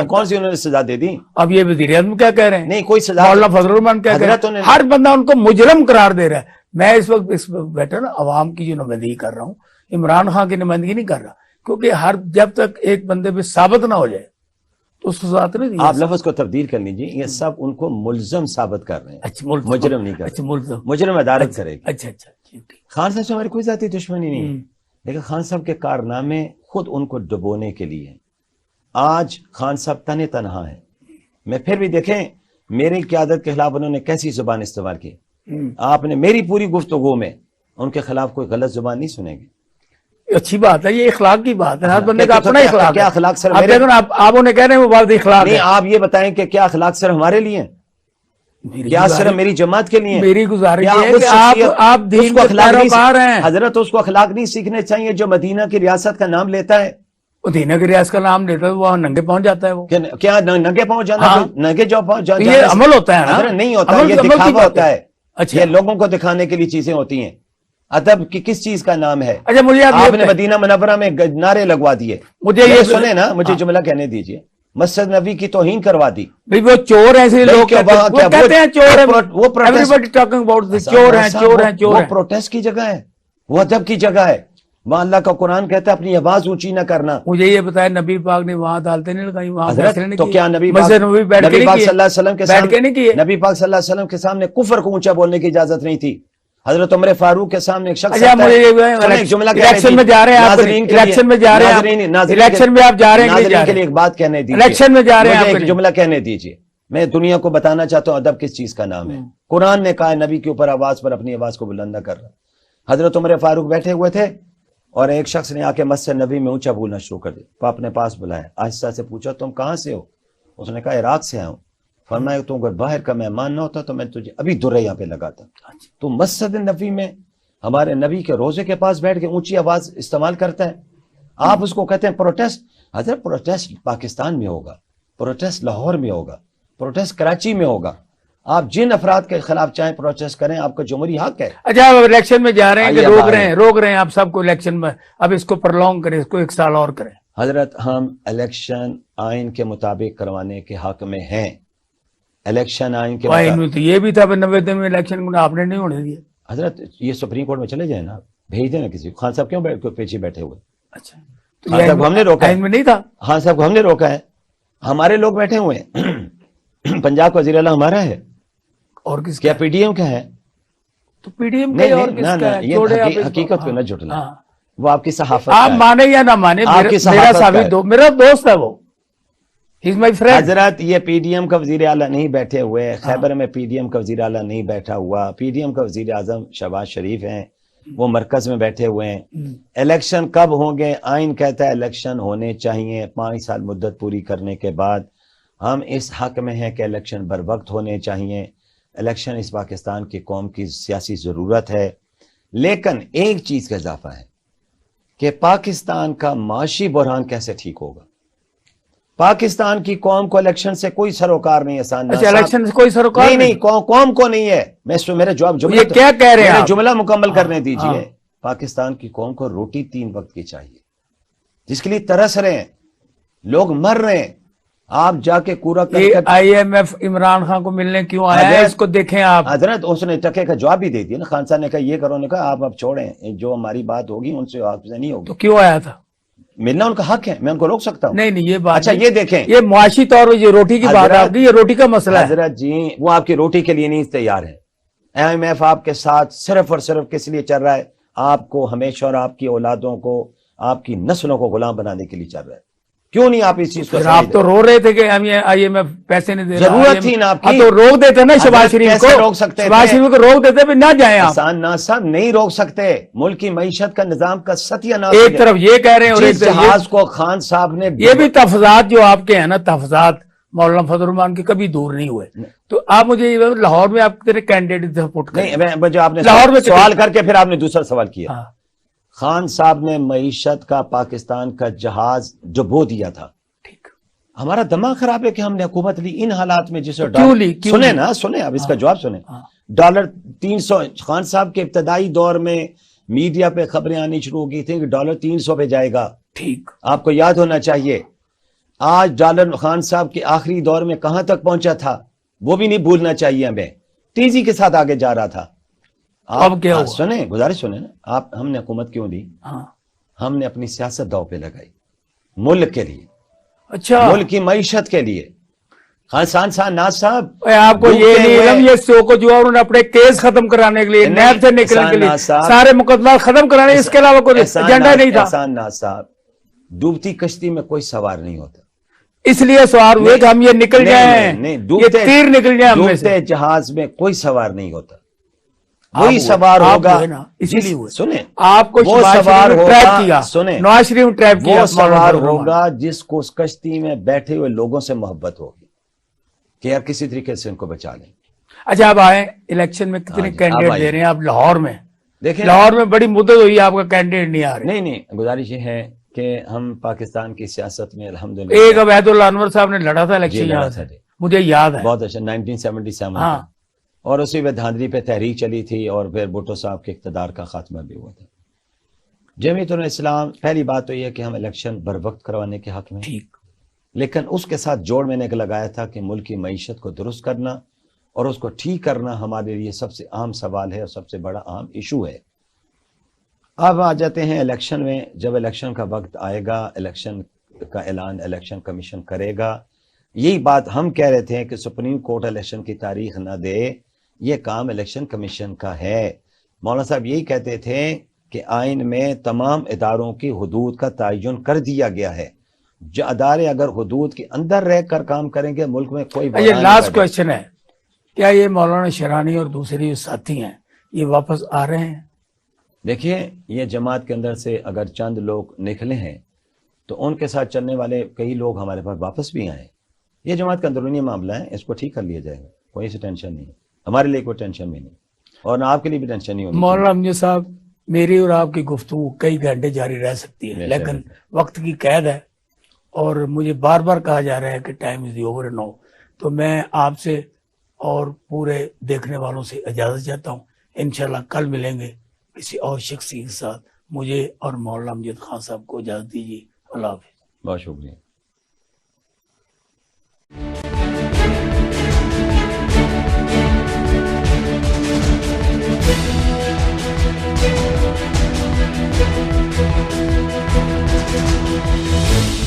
کون سی انہوں نے سزا دے دی؟ اب یہ وزیر اعظم کیا کہہ رہے ہیں؟ نہیں کوئی سزا. مولانا فضل الرحمان کیا کہہ رہے ہیں؟ ہر بندہ ان کو مجرم قرار دے رہا ہے. میں اس وقت بیٹھا نا عوام کی جو نمائندگی کر رہا ہوں، عمران خان کی نمائندگی نہیں کر رہا، کیونکہ جب تک ایک بندے پہ ثابت نہ ہو جائے تو اس کو ذات نہیں. آپ لفظ کو تبدیل کر لیجیے، یہ سب ان کو ملزم ثابت کر رہے ہیں. اچھا، مجرم نہیں کر رہے. مجرم عدالت کرے گی. اچھا، خان صاحب سے ہماری کوئی ذاتی دشمنی نہیں، لیکن خان صاحب کے کارنامے خود ان کو ڈبونے کے لیے. آج خان صاحب تنہا ہیں. میں پھر بھی دیکھیں میری قیادت کے خلاف انہوں نے کیسی زبان استعمال کی. آپ نے میری پوری گفتگو میں ان کے خلاف کوئی غلط زبان نہیں سنیں گے. اچھی بات ہے، یہ اخلاق کی بات ہے. ہر بندے کا اپنا اخلاق. کیا اخلاق سر آپ انہیں کہہ رہے ہیں وہ بات اخلاق ہے. آپ یہ بتائیں کہ کیا اخلاق صرف ہمارے لیے ہیں؟ کیا صرف میری جماعت کے لیے؟ میری گزارش ہے کہ آپ دین کے پیروکار ہیں. حضرت اس کو اخلاق نہیں سیکھنے چاہیے جو مدینہ کی ریاست کا نام لیتا ہے. مدینہ کی ریاست کا نام لیتا ہے وہ ننگے پہنچ جاتا ہے. وہ کیا ننگے پہنچ جانا؟ ننگے جو پہنچ جانا یہ عمل ہوتا ہے نا؟ نہیں ہوتا، یہ دکھاوا ہوتا ہے. یہ لوگوں کو دکھانے کے لیے چیزیں ہوتی ہیں. ادب کی کس چیز کا نام ہے؟ اچھا مجھے آپ نے مدینہ منورہ میں نعرے لگوا دیے. مجھے یہ سنے نا، مجھے جملہ کہنے دیجئے. مسجد نبی کی توہین کروا دی. وہ چور ہیں، لوگ کہتے ہیں چور ہیں. وہ پروٹیسٹ کی جگہ ہے، وہ ادب کی جگہ ہے. وہاں اللہ کا قرآن کہتا ہے اپنی آواز اونچی نہ کرنا. مجھے یہ بتایا نبی پاک نے وہاں عدالتیں نہیں لگائی، وہاں تو کیا نبی پاک صلی اللہ علیہ وسلم کے سامنے نبی پاک صلی اللہ علیہ وسلم کے سامنے کفر کو اونچا بولنے کی اجازت نہیں تھی؟ حضرت عمر فاروق کے سامنے ایک شخص اچھا آتا مجھے ہے، سنیں ایک جملہ کہنے الیکشن میں جا رہے ہیں آپ، ناظرین کے لیے، الیکشن میں جا رہے ہیں الیکشن میں آپ جا رہے ہیں کہ نہیں جا ناظرین کے لیے رہے ایک بات کہنے دیجیے، الیکشن میں جا رہے ہیں مجھے آپ ایک کہ جملہ کہنے دیجیے. میں دنیا کو بتانا چاہتا ہوں ادب کس چیز کا نام ہے. قرآن نے کہا ہے نبی کے اوپر آواز پر اپنی آواز کو بلند نہ کر رہا. حضرت عمر فاروق بیٹھے ہوئے تھے اور ایک شخص نے آ کے مسجد نبی میں اونچا بولنا شروع کر دیا. تو اپنے پاس بلایا، آہستہ سے پوچھا تم کہاں سے ہو؟ اس نے کہا عراق سے آیا ہوں. فرمایا تم اگر باہر کا مہمان نہ ہوتا تو میں تجھے ابھی درے یہاں پہ لگاتا. تو مسجد نبی میں ہمارے نبی کے روزے کے پاس بیٹھ کے اونچی آواز استعمال کرتا ہے، آپ اس کو کہتے ہیں پروٹیسٹ. حضرت پروٹیسٹ پاکستان میں ہوگا، پروٹیسٹ لاہور میں ہوگا، پروٹیسٹ کراچی میں ہوگا. آپ جن افراد کے خلاف چاہیں پروٹیسٹ کریں، آپ کا جمہوری حق ہے. اچھا آپ الیکشن میں جا رہے ہیں کہ آئیے روک رہے ہیں آپ سب کو الیکشن میں، اب اس کو پرلونگ کریں، اس کو 1 سال اور کریں. حضرت ہم الیکشن آئین کے مطابق کروانے کے حق میں ہیں. الیکشن آئین کے آئین مطابق میں تو یہ بھی تھا 90 دن میں الیکشن آپ نے نہیں ہونے دیا. حضرت یہ سپریم کورٹ میں چلے جائیں نا، بھیج دیں نا کسی کو. خان صاحب کیوں پیچھے بیٹھے ہوئے؟ اچھا خان صاحب کو ہم نے روکا آئین میں نہیں تھا. خان صاحب کو ہم نے روکا ہے، ہمارے لوگ بیٹھے ہوئے ہیں. پنجاب کا وزیر اعلیٰ ہمارا ہے، اور کس کیا پی ڈی ایم کا ہے؟ تو پی ڈی ایم نہیں اور کس کا ہے؟ چھوڑے آپ اس حقیقت پہ نہ جھٹلا، وہ آپ کی صحافت آپ کا ہے. مانے یا نہ مانے، آپ کی میرا صحافت کا ثابت ہے. دو، میرا دوست ہے وہ، ہی از مائی فرینڈ. حضرت یہ پی ڈی ایم کا وزیر اعلیٰ نہیں بیٹھے ہوئے، خیبر میں پی ڈی ایم کا وزیر اعلیٰ نہیں بیٹھا ہوا. پی ڈی ایم کا وزیر اعظم شہباز شریف ہیں، وہ مرکز میں بیٹھے ہوئے ہیں. الیکشن کب ہوں گے؟ آئین کہتا ہے الیکشن ہونے چاہیے 5 سال مدت پوری کرنے کے بعد. ہم اس حق میں ہیں کہ الیکشن بر وقت ہونے چاہیے. الیکشن اس پاکستان کی قوم کی سیاسی ضرورت ہے. لیکن ایک چیز کا اضافہ ہے کہ پاکستان کا معاشی بحران کیسے ٹھیک ہوگا؟ پاکستان کی قوم کو الیکشن سے کوئی سروکار نہیں ہے. اچھا الیکشن سے کوئی سروکار نہیں، قوم کو نہیں ہے. میرے جواب یہ کیا کہہ رہے ہیں؟ جملہ مکمل کرنے دیجئے. پاکستان کی قوم کو روٹی 3 وقت کی چاہیے، جس کے لیے ترس رہے ہیں لوگ، مر رہے ہیں. آپ جا کے کوڑا کرکٹ، I M F Imran Khan کو ملنے کیوں آیا ہے اس کو دیکھیں آپ. حضرت اس نے ٹکے کا جواب بھی دے دیا نا. خان صاحب نے کہا یہ کرو، نے کہا آپ اب چھوڑیں، جو ہماری بات ہوگی ان سے آپ سے نہیں ہوگی. تو کیوں آیا تھا؟ ملنا ان کا حق ہے، میں ان کو روک سکتا ہوں؟ نہیں یہ بات. اچھا یہ دیکھیں، یہ معاشی طور پر یہ روٹی کی بات آپ کی، یہ روٹی کا مسئلہ ہے. حضرت جی وہ آپ کی روٹی کے لیے نہیں تیار ہے. ایم ایف آپ کے ساتھ صرف اور صرف کس لیے چل رہا ہے؟ آپ کو ہمیشہ اور آپ کی اولادوں کو، آپ کی نسلوں کو غلام بنانے کے لیے چل رہا ہے. کیوں نہیں آپ اس چیز کو؟ آپ تو رو رہے تھے کہ ہم یہ آئی ایم ایف پیسے نہیں دے رہا. ضرورت تھی نا آپ کی، تو روک دیتے نا شہباز شریف کو. روک سکتے تھے، شہباز شریف کو روک دیتے بھی نہ جائیں آپ. احسان ناز صاحب نہیں روک سکتے. ملک کی معیشت کا نظام کا ستیہ ناش. ایک طرف یہ کہہ رہے ہیں اور ایک طرف جہاز کو خان صاحب نے، یہ بھی تفضات جو آپ کے ہیں نا، تفضات مولانا فضل الرحمان کے کبھی دور نہیں ہوئے. تو آپ مجھے لاہور میں آپ تیرے کینڈیڈیٹ سپورٹ کریں. نہیں، آپ نے لاہور میں سوال کر کے پھر آپ نے دوسرا سوال کیا. ہاں. خان صاحب نے معیشت کا پاکستان کا جہاز جو بو دیا تھا. ٹھیک. ہمارا دماغ خراب ہے کہ ہم نے حکومت لی ان حالات میں جسے سنیں اب اس کا جواب سنیں. ڈالر 300، خان صاحب کے ابتدائی دور میں میڈیا پہ خبریں آنی شروع ہو گئی تھیں کہ ڈالر 300 پہ جائے گا. ٹھیک. آپ کو یاد ہونا چاہیے آج ڈالر خان صاحب کے آخری دور میں کہاں تک پہنچا تھا وہ بھی نہیں بھولنا چاہیے ہمیں. تیزی کے ساتھ آگے جا رہا تھا. اب کیا ہوا؟ سنیں، گزارش سنیں نا. ہم نے حکومت کیوں دی؟ ہم نے اپنی سیاست داؤ پہ لگائی ملک کے لیے. اچھا ملک کی معیشت کے لیے. خان ناز صاحب آپ کو یہ نہیں علم، یہ شو کو جو انہوں نے اپنے کیس ختم کرانے کے لیے، نیب سے نکلنے کے لیے، سارے مقدمات ختم کرانے، اس کے علاوہ کوئی ایجنڈا نہیں تھا. احسان ناز صاحب، ڈوبتی کشتی میں کوئی سوار نہیں ہوتا. اس لیے سوار ہوئے کہ ہم یہ نکل جائیں، یہ تیر نکل جائیں ہم میں سے. ڈوبتے جہاز میں کوئی سوار نہیں ہوتا. وہی سوار ہوگا. اسی لیے سنیں، آپ کو وہ سوار ہوگا. سنیں، نواز شریف ٹریپ کیا. وہ سوار ہوگا جس کو اس کشتی میں بیٹھے ہوئے لوگوں سے محبت ہوگی کہ یار کسی طریقے سے ان کو بچا لیں. اچھا آپ آئے الیکشن میں کتنے کینڈیڈیٹ دے رہے ہیں آپ لاہور میں؟ دیکھیں لاہور میں بڑی مدت ہوئی آپ کا کینڈیڈیٹ نہیں آ رہے. نہیں، گزارش یہ ہے کہ ہم پاکستان کی سیاست میں الحمدللہ ایک عبید اللہ انور صاحب نے لڑا تھا الیکشن، مجھے یاد ہے بہت اچھا، 1977 اور اسی میں دھاندلی پہ تحریک چلی تھی اور پھر بھٹو صاحب کے اقتدار کا خاتمہ بھی ہوا تھا. جمعیت الاسلام، پہلی بات تو یہ کہ ہم الیکشن بر وقت کروانے کے حق میں، ٹھیک، لیکن اس کے ساتھ جوڑ میں نے لگایا تھا کہ ملک کی معیشت کو درست کرنا اور اس کو ٹھیک کرنا ہمارے لیے سب سے اہم سوال ہے اور سب سے بڑا اہم ایشو ہے. اب آ جاتے ہیں الیکشن میں. جب الیکشن کا وقت آئے گا، الیکشن کا اعلان الیکشن کمیشن کرے گا. یہی بات ہم کہہ رہے تھے کہ سپریم کورٹ الیکشن کی تاریخ نہ دے، یہ کام الیکشن کمیشن کا ہے. مولانا صاحب یہی کہتے تھے کہ آئین میں تمام اداروں کی حدود کا تعین کر دیا گیا ہے، جو ادارے اگر حدود کے اندر رہ کر کام کریں گے ملک میں کوئی یہ بحران نہیں لاسٹ پیدا۔ کوشچن ہے، کیا یہ مولانا شرانی اور دوسرے جو ساتھی ہیں یہ واپس آ رہے ہیں؟ دیکھیے یہ جماعت کے اندر سے اگر چند لوگ نکلے ہیں تو ان کے ساتھ چلنے والے کئی لوگ ہمارے پاس واپس بھی آئے۔ یہ جماعت کا اندرونی معاملہ ہے، اس کو ٹھیک کر لیا جائے گا، کوئی سی ٹینشن نہیں، ہمارے لیے کوئی ٹینشن بھی نہیں، اور نہ آپ کے لیے بھی ٹینشن نہیں ہونی چاہیے۔ مولانا امجد صاحب، میری اور آپ کی گفتگو کئی گھنٹے جاری رہ سکتی ہے، بے شک، لیکن وقت کی قید ہے اور مجھے بار بار کہا جا رہا ہے کہ ٹائم از اوور نو، تو میں آپ سے اور پورے دیکھنے والوں سے اجازت چاہتا ہوں۔ انشاءاللہ کل ملیں گے کسی اور شخصی کے ساتھ۔ مجھے اور مولانا امجد خان صاحب کو اجازت دیجیے۔ اللہ حافظ۔ بہت شکریہ۔